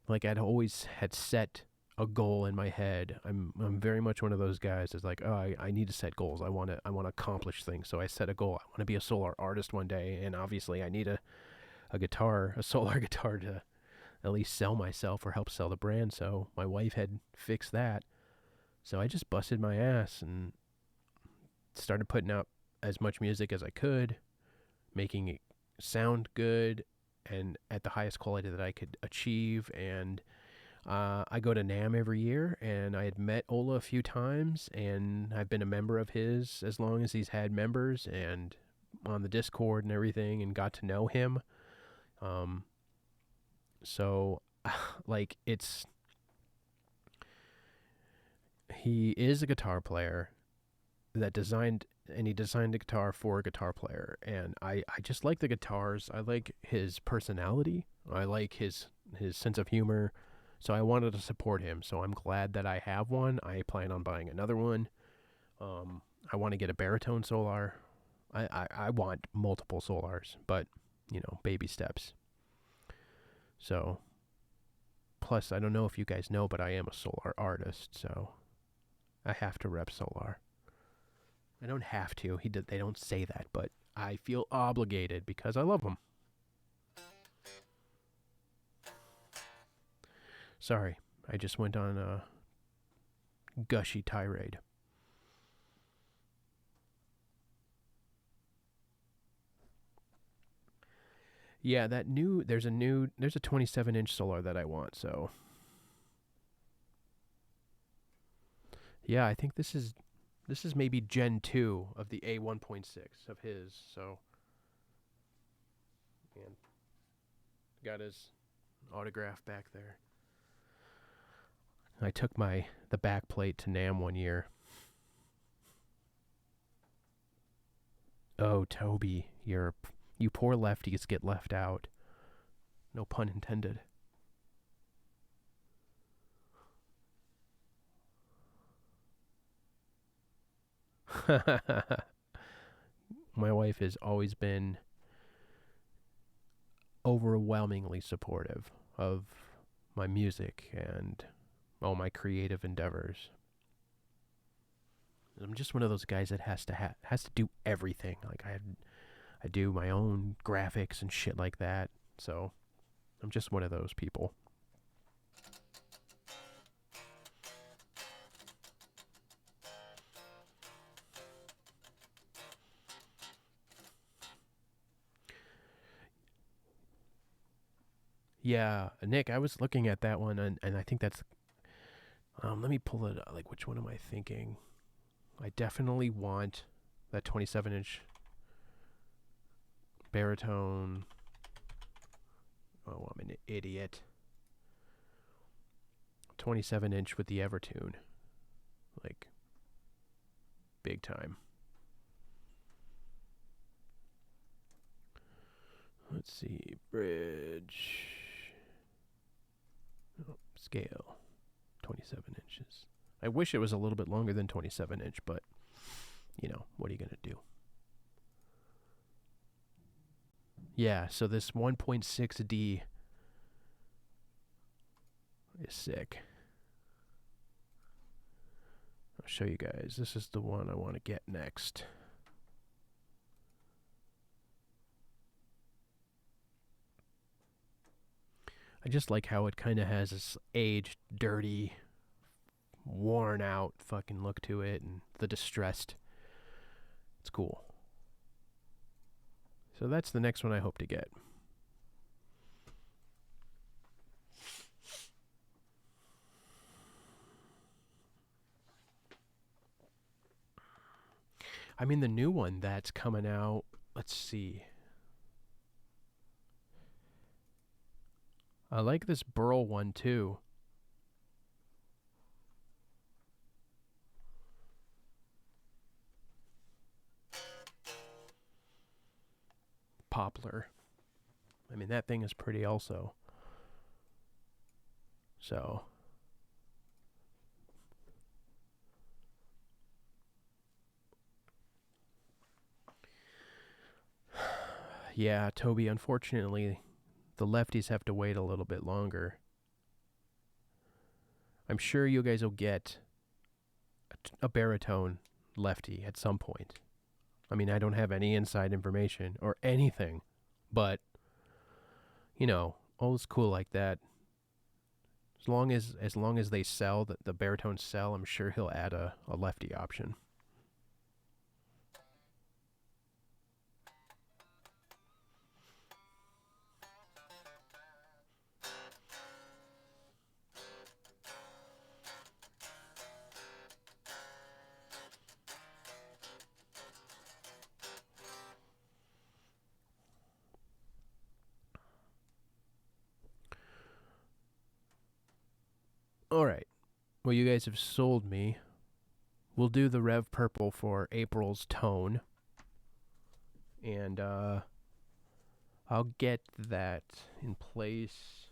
like I'd always had set a goal in my head. I'm very much one of those guys that's like, oh, I need to set goals. I want to accomplish things. So I set a goal. I want to be a Solar artist one day, and obviously I need a Solar guitar to at least sell myself or help sell the brand. So my wife had fixed that. So I just busted my ass and started putting out as much music as I could, making it sound good and at the highest quality that I could achieve. And I go to NAMM every year, and I had met Ola a few times, and I've been a member of his as long as he's had members, and on the Discord and everything, and got to know him. So like he is a guitar player that designed a guitar for a guitar player, and I just like the guitars. I like his personality. I like his sense of humor. So I wanted to support him. So I'm glad that I have one. I plan on buying another one. I want to get a baritone Solar. I want multiple Solars, but baby steps. So plus, I don't know if you guys know, but I am a Solar artist, so I have to rep Solar. I don't have to. They don't say that, but I feel obligated because I love them. Sorry, I just went on a gushy tirade. Yeah, there's a 27-inch Solar that I want, so yeah, I think this is maybe Gen 2 of the A1.6 of his, so and got his autograph back there. I took the back plate to NAMM one year. Oh, Toby, you poor lefties get left out. No pun intended. My wife has always been overwhelmingly supportive of my music and all my creative endeavors. I'm just one of those guys that has to do everything. Like I do my own graphics and shit like that. So I'm just one of those people. Yeah, Nick, I was looking at that one, and I think that's. Let me pull it up. Like, which one am I thinking? I definitely want that 27-inch baritone. Oh, I'm an idiot. 27-inch with the Evertune. Like, big time. Let's see. Bridge. Oh, scale. 27 inches. I wish it was a little bit longer than 27 inch, but, what are you going to do? Yeah, so this 1.6D is sick. I'll show you guys. This is the one I want to get next. I just like how it kind of has this aged, dirty, worn out fucking look to it, and the distressed. It's cool. So that's the next one I hope to get. I mean, the new one that's coming out, let's see. I like this Burl one too. Poplar. I mean, that thing is pretty also. So. Yeah, Toby, unfortunately, the lefties have to wait a little bit longer. I'm sure you guys will get a baritone lefty at some point. I mean, I don't have any inside information or anything, but, old school like that. As long as they sell, the baritones sell, I'm sure he'll add a lefty option. All right. Well, you guys have sold me. We'll do the Rev Purple for April's tone. And I'll get that in place.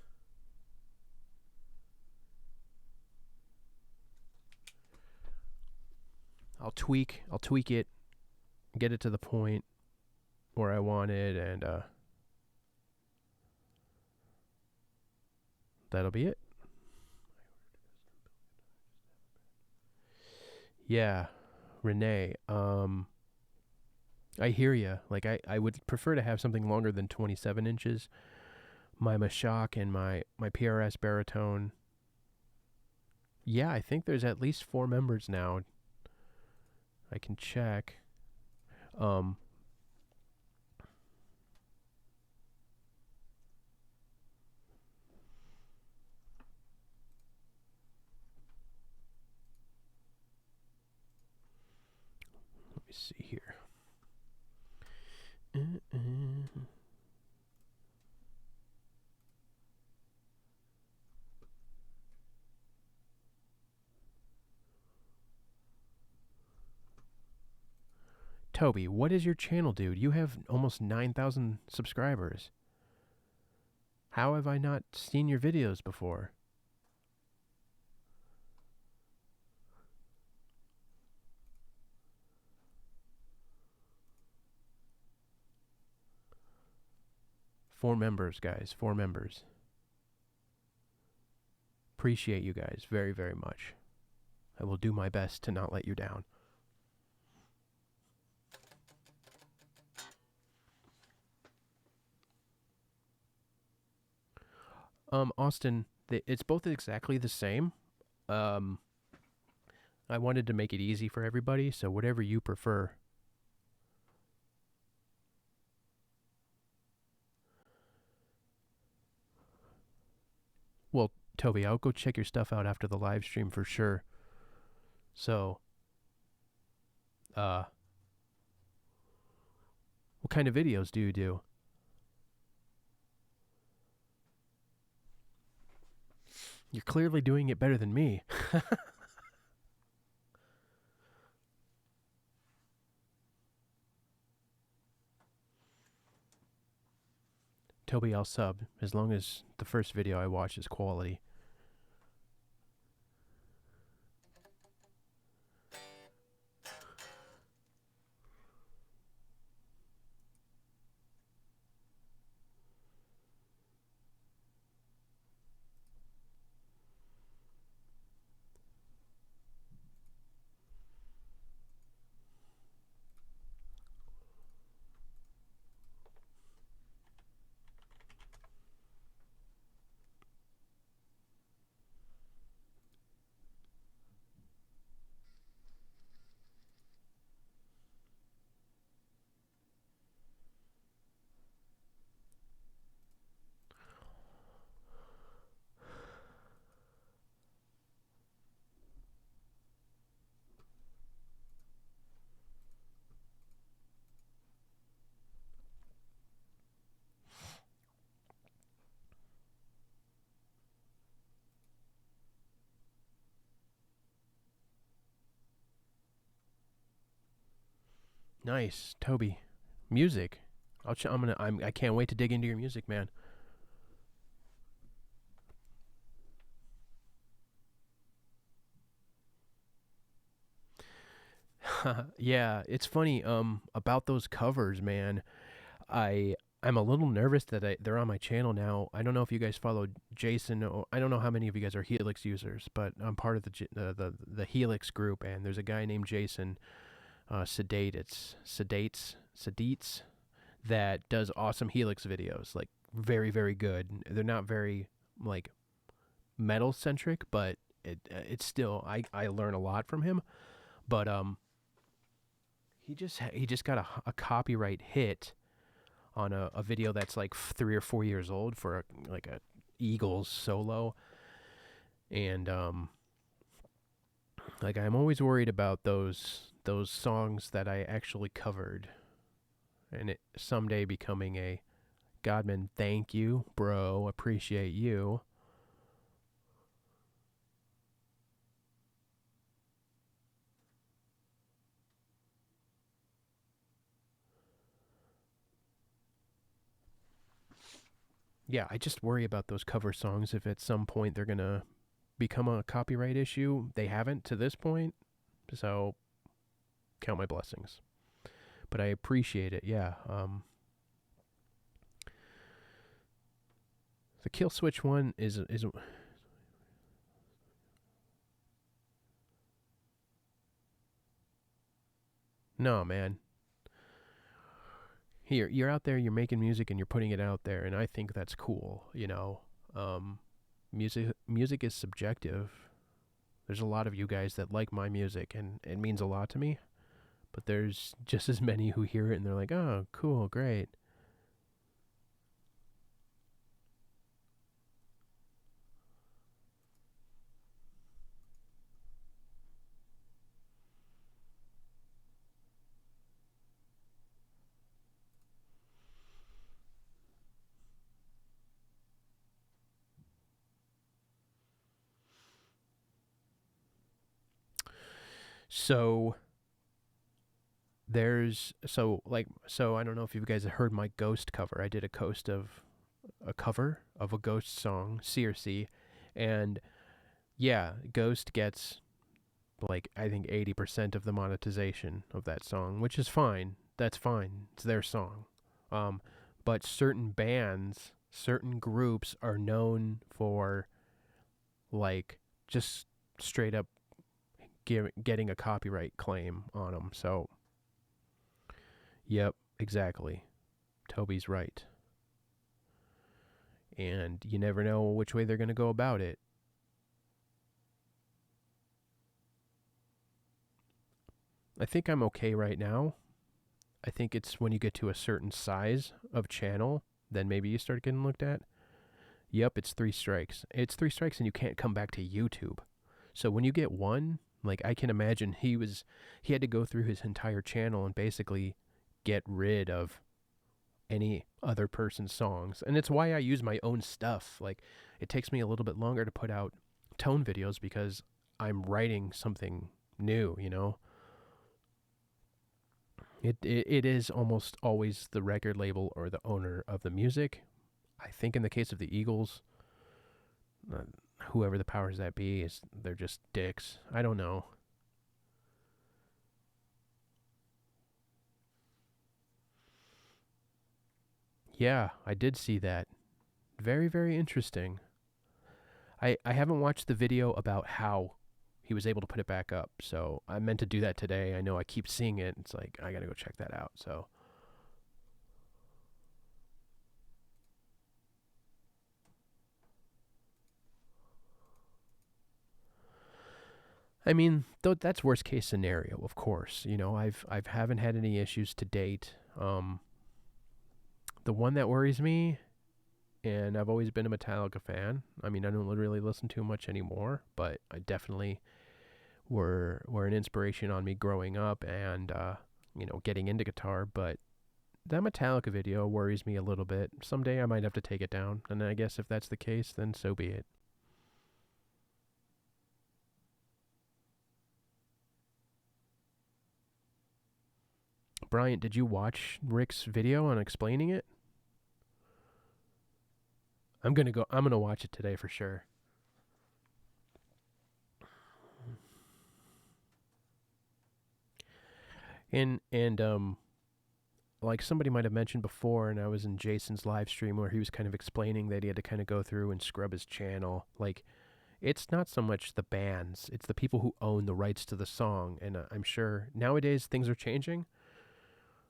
I'll tweak it, get it to the point where I want it, and that'll be it. Yeah, Renee, I hear you. Like, I would prefer to have something longer than 27 inches. My Mashak and my PRS baritone. Yeah, I think there's at least 4 members now. I can check. see here. Toby, what is your channel, dude? You have almost 9,000 subscribers. How have I not seen your videos before? Four members, guys. 4 members. Appreciate you guys very, very much. I will do my best to not let you down. Austin, it's both exactly the same. I wanted to make it easy for everybody, so whatever you prefer. Well, Toby, I'll go check your stuff out after the live stream for sure. So, what kind of videos do you do? You're clearly doing it better than me. Toby, I'll sub, as long as the first video I watch is quality. Nice, Toby. Music. I can't wait to dig into your music, man. Yeah, it's funny. About those covers, man. I'm a little nervous that they're on my channel now. I don't know if you guys follow Jason. Or, I don't know how many of you guys are Helix users, but I'm part of the Helix group, and there's a guy named Jason. Sedates that does awesome Helix videos, like very, very good. They're not very like metal centric, but it's still I learn a lot from him. But he just got a copyright hit on a video that's like 3 or 4 years old for a Eagles solo, and like I'm always worried about those songs that I actually covered, and it someday becoming a Godman, thank you, bro, appreciate you. Yeah, I just worry about those cover songs if at some point they're gonna become a copyright issue. They haven't to this point, so count my blessings. But I appreciate it, yeah. The Kill Switch one is no, man. Here, you're out there, you're making music and you're putting it out there, and I think that's cool, you know. Music is subjective. There's a lot of you guys that like my music, and it means a lot to me. But there's just as many who hear it and they're like, oh, cool, great. So so I don't know if you guys have heard my Ghost cover. I did a cover of a Ghost song, Circe, and yeah, Ghost gets like I think 80% of the monetization of that song, which is fine. That's fine. It's their song. But certain bands, certain groups are known for like just straight up getting a copyright claim on them. So, yep, exactly. Toby's right. And you never know which way they're going to go about it. I think I'm okay right now. I think it's when you get to a certain size of channel, then maybe you start getting looked at. Yep, it's 3 strikes. It's 3 strikes and you can't come back to YouTube. So when you get one, like I can imagine he had to go through his entire channel and basically get rid of any other person's songs. And it's why I use my own stuff. Like it takes me a little bit longer to put out tone videos because I'm writing something new, you know? It is almost always the record label or the owner of the music. I think in the case of the Eagles, whoever the powers that be they're just dicks. I don't know. Yeah, I did see that. Very, very interesting. I haven't watched the video about how he was able to put it back up, so I meant to do that today. I know I keep seeing it. It's like I gotta go check that out. So I mean, that's worst case scenario, of course. You know, I haven't had any issues to date. The one that worries me, and I've always been a Metallica fan. I mean, I don't really listen to much anymore, but I definitely were an inspiration on me growing up and getting into guitar. But that Metallica video worries me a little bit. Someday I might have to take it down, and I guess if that's the case, then so be it. Bryant, did you watch Rick's video on explaining it? I'm gonna watch it today for sure. And like somebody might have mentioned before, and I was in Jason's live stream where he was kind of explaining that he had to kind of go through and scrub his channel. Like, it's not so much the bands, it's the people who own the rights to the song. And I'm sure nowadays things are changing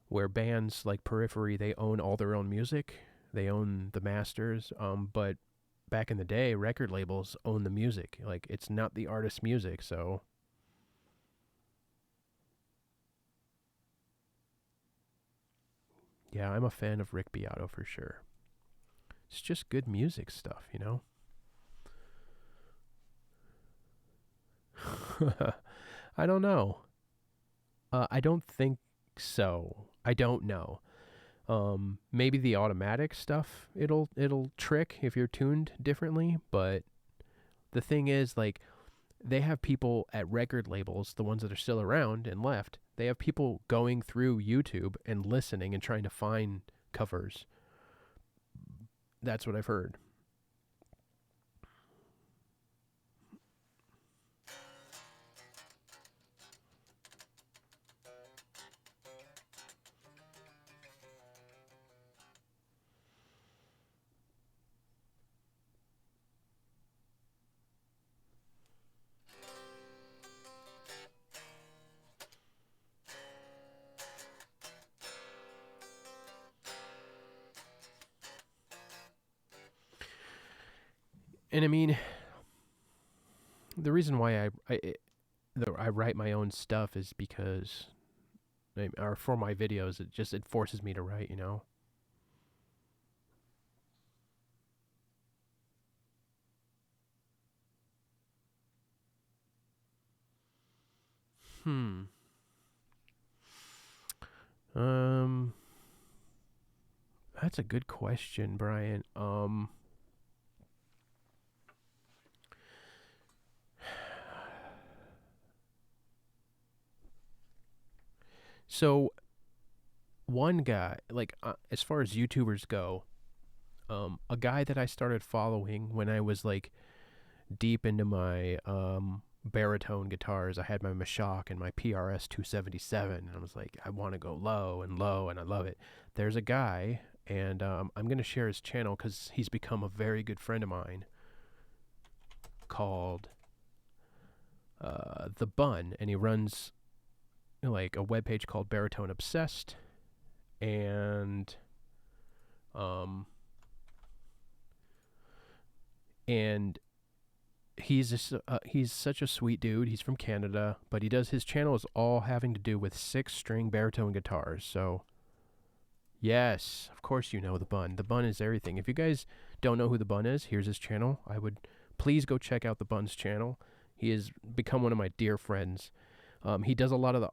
where bands like Periphery, they own all their own music. They own the masters. But back in the day, record labels own the music. Like, it's not the artist's music, so yeah, I'm a fan of Rick Beato for sure. It's just good music stuff, you know? I don't know. I don't think so. I don't know. Maybe the automatic stuff it'll trick if you're tuned differently, but the thing is, like, they have people at record labels, the ones that are still around and left, they have people going through YouTube and listening and trying to find covers. That's what I've heard. And I mean, the reason why I write my own stuff is because, or for my videos, it forces me to write, you know. Hmm. Um. That's a good question, Brian. So one guy, like as far as YouTubers go, a guy that I started following when I was like deep into my baritone guitars. I had my Mashak and my PRS 277, and I was like, I want to go low, and I love it. There's a guy, and I'm gonna share his channel because he's become a very good friend of mine. Called The Bun, and he runs like a webpage called Baritone Obsessed, and um and he's such a sweet dude. He's from Canada, but his channel is all having to do with 6-string baritone guitars. So yes, of course you know The Bun. The Bun is everything. If you guys don't know who The Bun is, here's his channel. I would please go check out The Bun's channel. He has become one of my dear friends. He does a lot of the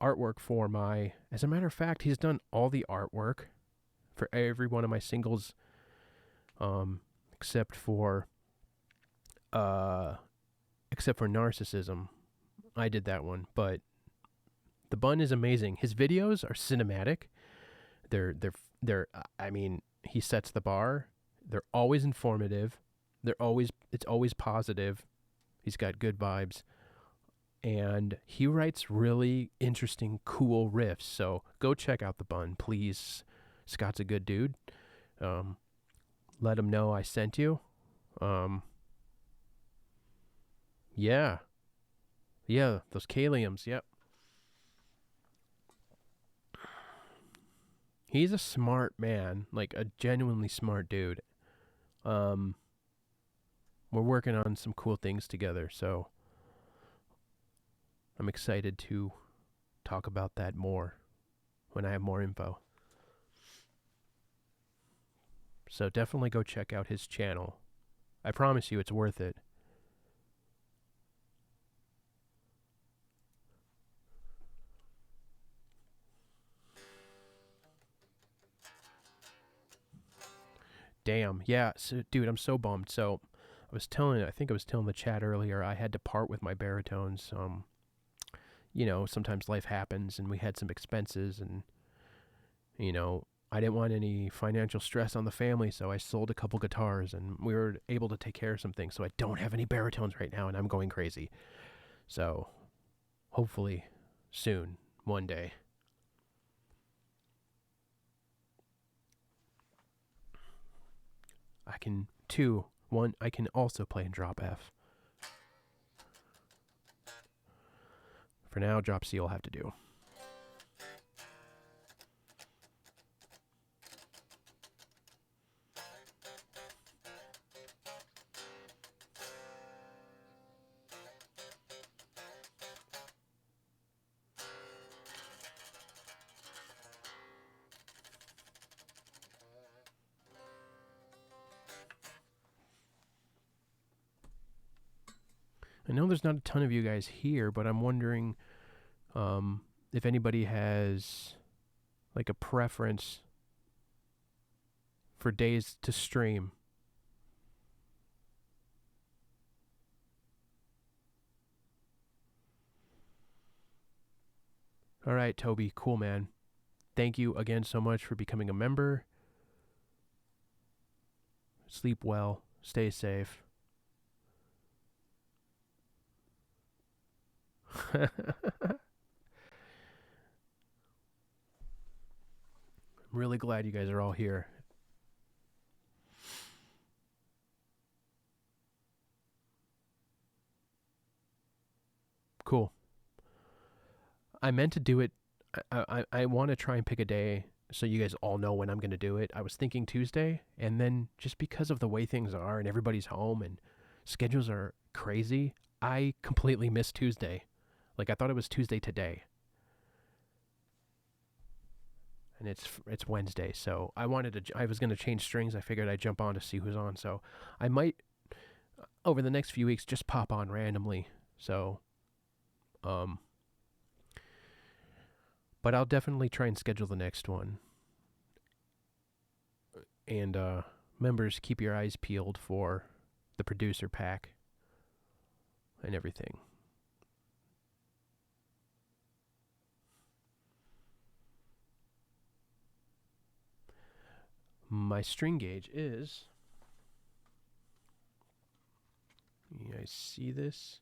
artwork for my. As a matter of fact, he's done all the artwork for every one of my singles, except for Narcissism. I did that one, but The Bun is amazing. His videos are cinematic. They're I mean, he sets the bar. They're always informative. It's always positive. He's got good vibes. And he writes really interesting, cool riffs. So go check out The Bun, please. Scott's a good dude. Let him know I sent you. Yeah. Yeah, those Kaliums, yep. He's a smart man, like a genuinely smart dude. We're working on some cool things together, so I'm excited to talk about that more when I have more info. So definitely go check out his channel. I promise you it's worth it. Damn. Yeah, so, dude, I'm so bummed. So I think I was telling the chat earlier, I had to part with my baritones. Sometimes life happens and we had some expenses, and I didn't want any financial stress on the family, so I sold a couple guitars and we were able to take care of some things. So I don't have any baritones right now and I'm going crazy. So hopefully soon, one day. I can also play in drop F. For now, drop C will have to do. I know there's not a ton of you guys here, but I'm wondering if anybody has like a preference for days to stream. All right, Toby, cool, man. Thank you again so much for becoming a member. Sleep well, stay safe. I'm really glad you guys are all here. Cool. I meant to do it. I want to try and pick a day so you guys all know when I'm going to do it. I was thinking Tuesday, and then just because of the way things are and everybody's home and schedules are crazy, I completely missed Tuesday. Like, I thought it was Tuesday today. And it's Wednesday, so I was going to change strings. I figured I'd jump on to see who's on, so I might, over the next few weeks, just pop on randomly. So, but I'll definitely try and schedule the next one. And members, keep your eyes peeled for the producer pack and everything. My string gauge is, you guys see this?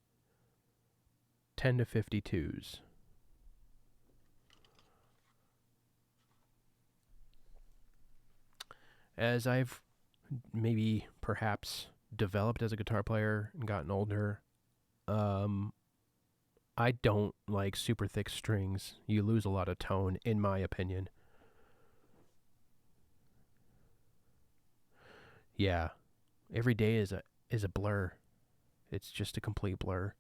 10 to 52s. As I've maybe perhaps developed as a guitar player and gotten older, I don't like super thick strings. You lose a lot of tone, in my opinion. Yeah, every day is a blur. It's just a complete blur.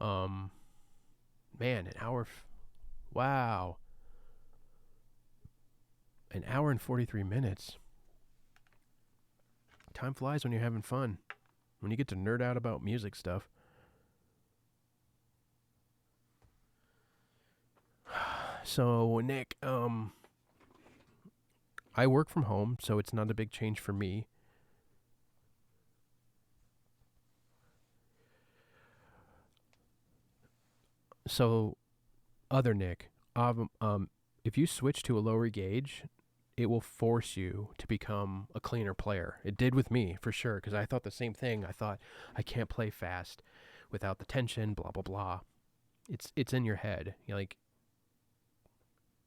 Um, Man, an hour. Wow, an hour and 43 minutes. Time flies when you're having fun. When you get to nerd out about music stuff. So, Nick, I work from home, so it's not a big change for me. So, other Nick, if you switch to a lower gauge, it will force you to become a cleaner player. It did with me, for sure, because I thought the same thing. I thought, I can't play fast without the tension, blah, blah, blah. It's in your head.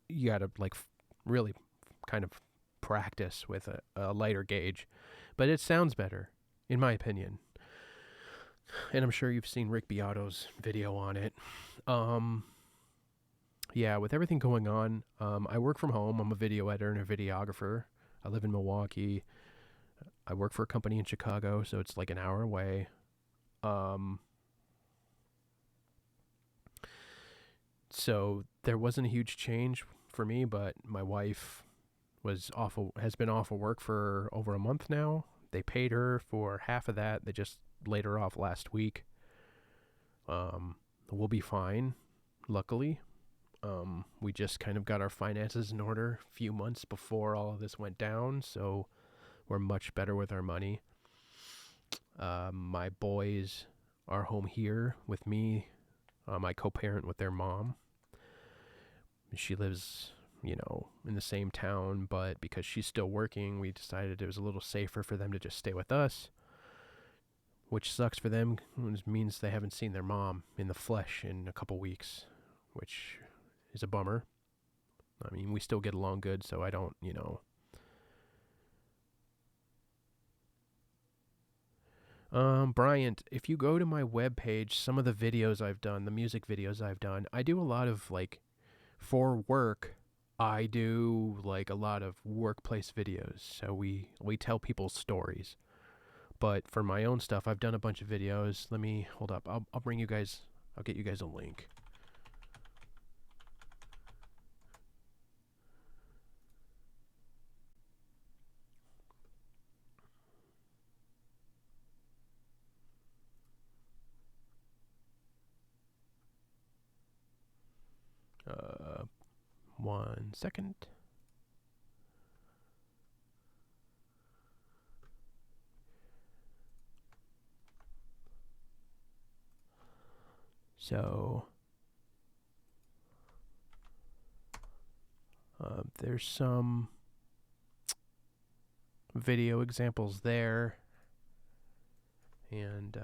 You gotta, really kind of practice with a lighter gauge. But it sounds better, in my opinion. And I'm sure you've seen Rick Beato's video on it. Yeah, with everything going on, I work from home. I'm a video editor and a videographer. I live in Milwaukee. I work for a company in Chicago, so it's like an hour away. So there wasn't a huge change for me, but my wife has been off of work for over a month now. They paid her for half of that. They just laid her off last week. We'll be fine, luckily. We just kind of got our finances in order a few months before all of this went down, so we're much better with our money. My boys are home here with me. I co-parent with their mom. She lives, in the same town, but because she's still working, we decided it was a little safer for them to just stay with us, which sucks for them. It means they haven't seen their mom in the flesh in a couple weeks, which is a bummer. I mean, we still get along good, so I don't, Bryant, if you go to my webpage, some of the videos I've done, the music videos I've done, I do a lot of, for work, I do, a lot of workplace videos. So we tell people's stories. But for my own stuff, I've done a bunch of videos. Hold up. I'll get you guys a link. One second. So, there's some video examples there. And,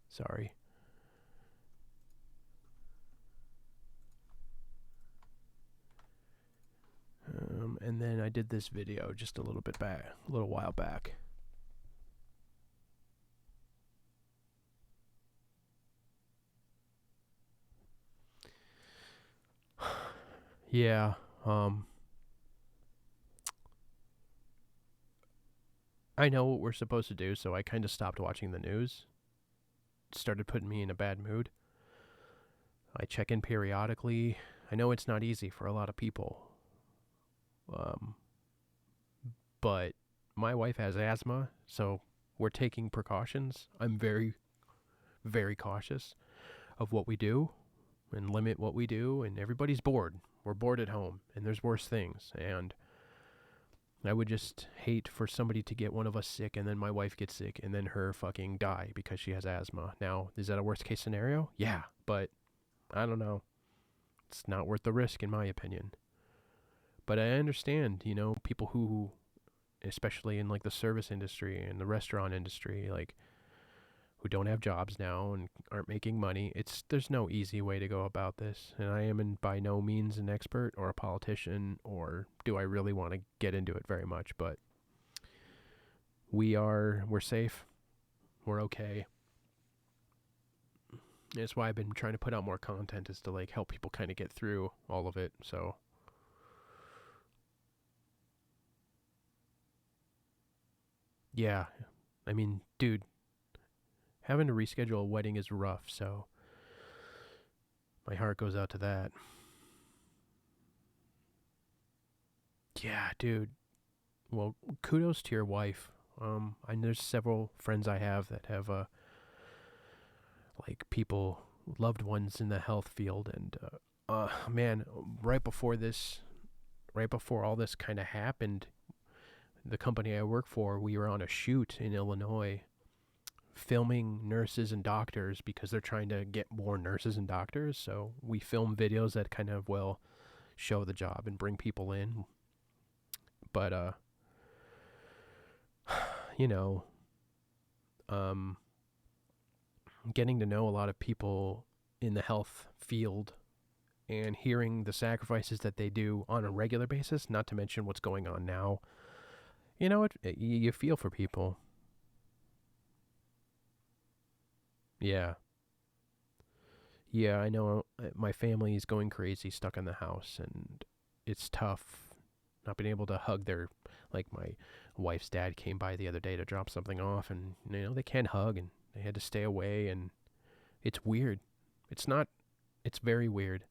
sorry. And then I did this video just a little while back. Yeah, I know what we're supposed to do, so I kind of stopped watching the news. It started putting me in a bad mood. I check in periodically. I know it's not easy for a lot of people. But my wife has asthma, so we're taking precautions. I'm very, very cautious of what we do and limit what we do, and everybody's bored. We're bored at home, and there's worse things, and I would just hate for somebody to get one of us sick, and then my wife gets sick, and then her fucking die because she has asthma. Now, is that a worst case scenario? Yeah, but I don't know. It's not worth the risk, in my opinion. But I understand, people who, especially in like the service industry and the restaurant industry, like who don't have jobs now and aren't making money. There's no easy way to go about this, and I am by no means an expert or a politician, or do I really want to get into it very much, but we're safe. We're okay. That's why I've been trying to put out more content, is to like help people kind of get through all of it. So yeah, I mean, dude, having to reschedule a wedding is rough, so my heart goes out to that. Yeah, dude. Well, kudos to your wife. There's several friends I have that have like people, loved ones in the health field, and man, right before all this kind of happened, the company I work for, we were on a shoot in Illinois, filming nurses and doctors because they're trying to get more nurses and doctors. So we film videos that kind of will show the job and bring people in. But getting to know a lot of people in the health field and hearing the sacrifices that they do on a regular basis, not to mention what's going on now, you feel for people. Yeah. Yeah, I know my family is going crazy, stuck in the house, and it's tough not being able to hug like my wife's dad came by the other day to drop something off, and, they can't hug, and they had to stay away, and it's weird. It's very weird.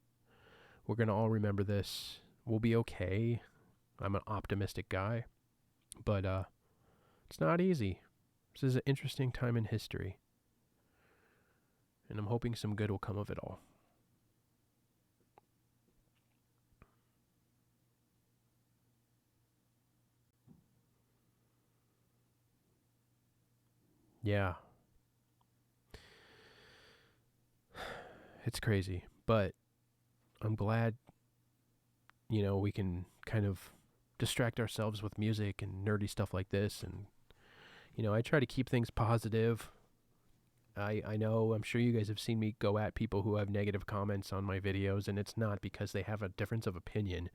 We're going to all remember this. We'll be okay. I'm an optimistic guy, but it's not easy. This is an interesting time in history, and I'm hoping some good will come of it all. Yeah. It's crazy, but I'm glad, we can kind of distract ourselves with music and nerdy stuff like this, and, I try to keep things positive. I know, I'm sure you guys have seen me go at people who have negative comments on my videos, and it's not because they have a difference of opinion.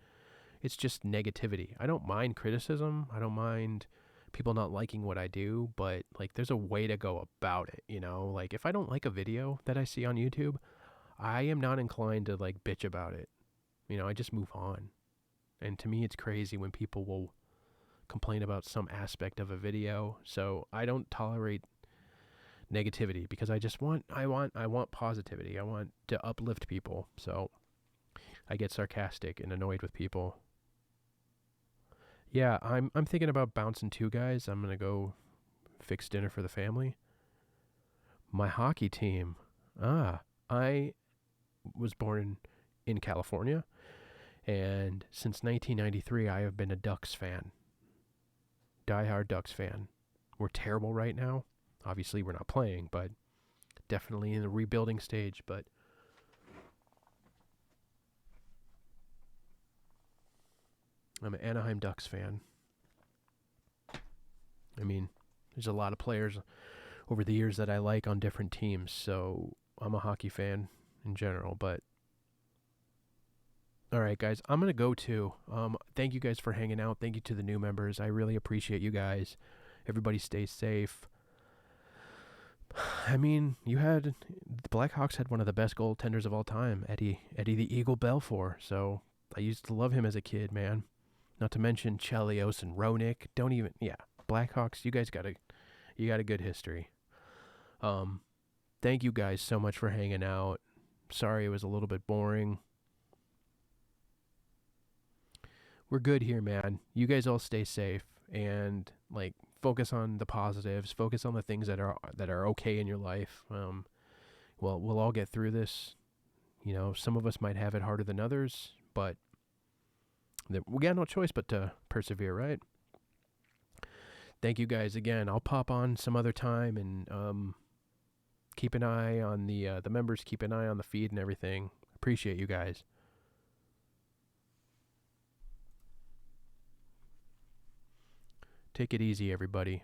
It's just negativity. I don't mind criticism. I don't mind people not liking what I do, but like there's a way to go about it, Like if I don't like a video that I see on YouTube, I am not inclined to like bitch about it. I just move on. And to me it's crazy when people will complain about some aspect of a video. So I don't tolerate negativity because I want positivity. I want to uplift people. So I get sarcastic and annoyed with people. Yeah, I'm thinking about bouncing too, guys. I'm going to go fix dinner for the family. My hockey team. I was born in California, and since 1993 I have been a Ducks fan. Diehard Ducks fan. We're terrible right now. Obviously we're not playing, but definitely in the rebuilding stage, but I'm an Anaheim Ducks fan. I mean, there's a lot of players over the years that I like on different teams, so I'm a hockey fan in general, but all right, guys, I'm going to go too. Thank you guys for hanging out. Thank you to the new members. I really appreciate you guys. Everybody stay safe. I mean, the Blackhawks had one of the best goaltenders of all time, Eddie the Eagle Belfour, so I used to love him as a kid, man. Not to mention Chelios and Roenick. Blackhawks, you guys got a good history. Thank you guys so much for hanging out. Sorry it was a little bit boring. We're good here, man. You guys all stay safe, and like focus on the positives, focus on the things that are okay in your life. Well, we'll all get through this. You know, some of us might have it harder than others, but we got no choice but to persevere, right? Thank you guys again. I'll pop on some other time and keep an eye on the members, keep an eye on the feed and everything. Appreciate you guys. Take it easy, everybody.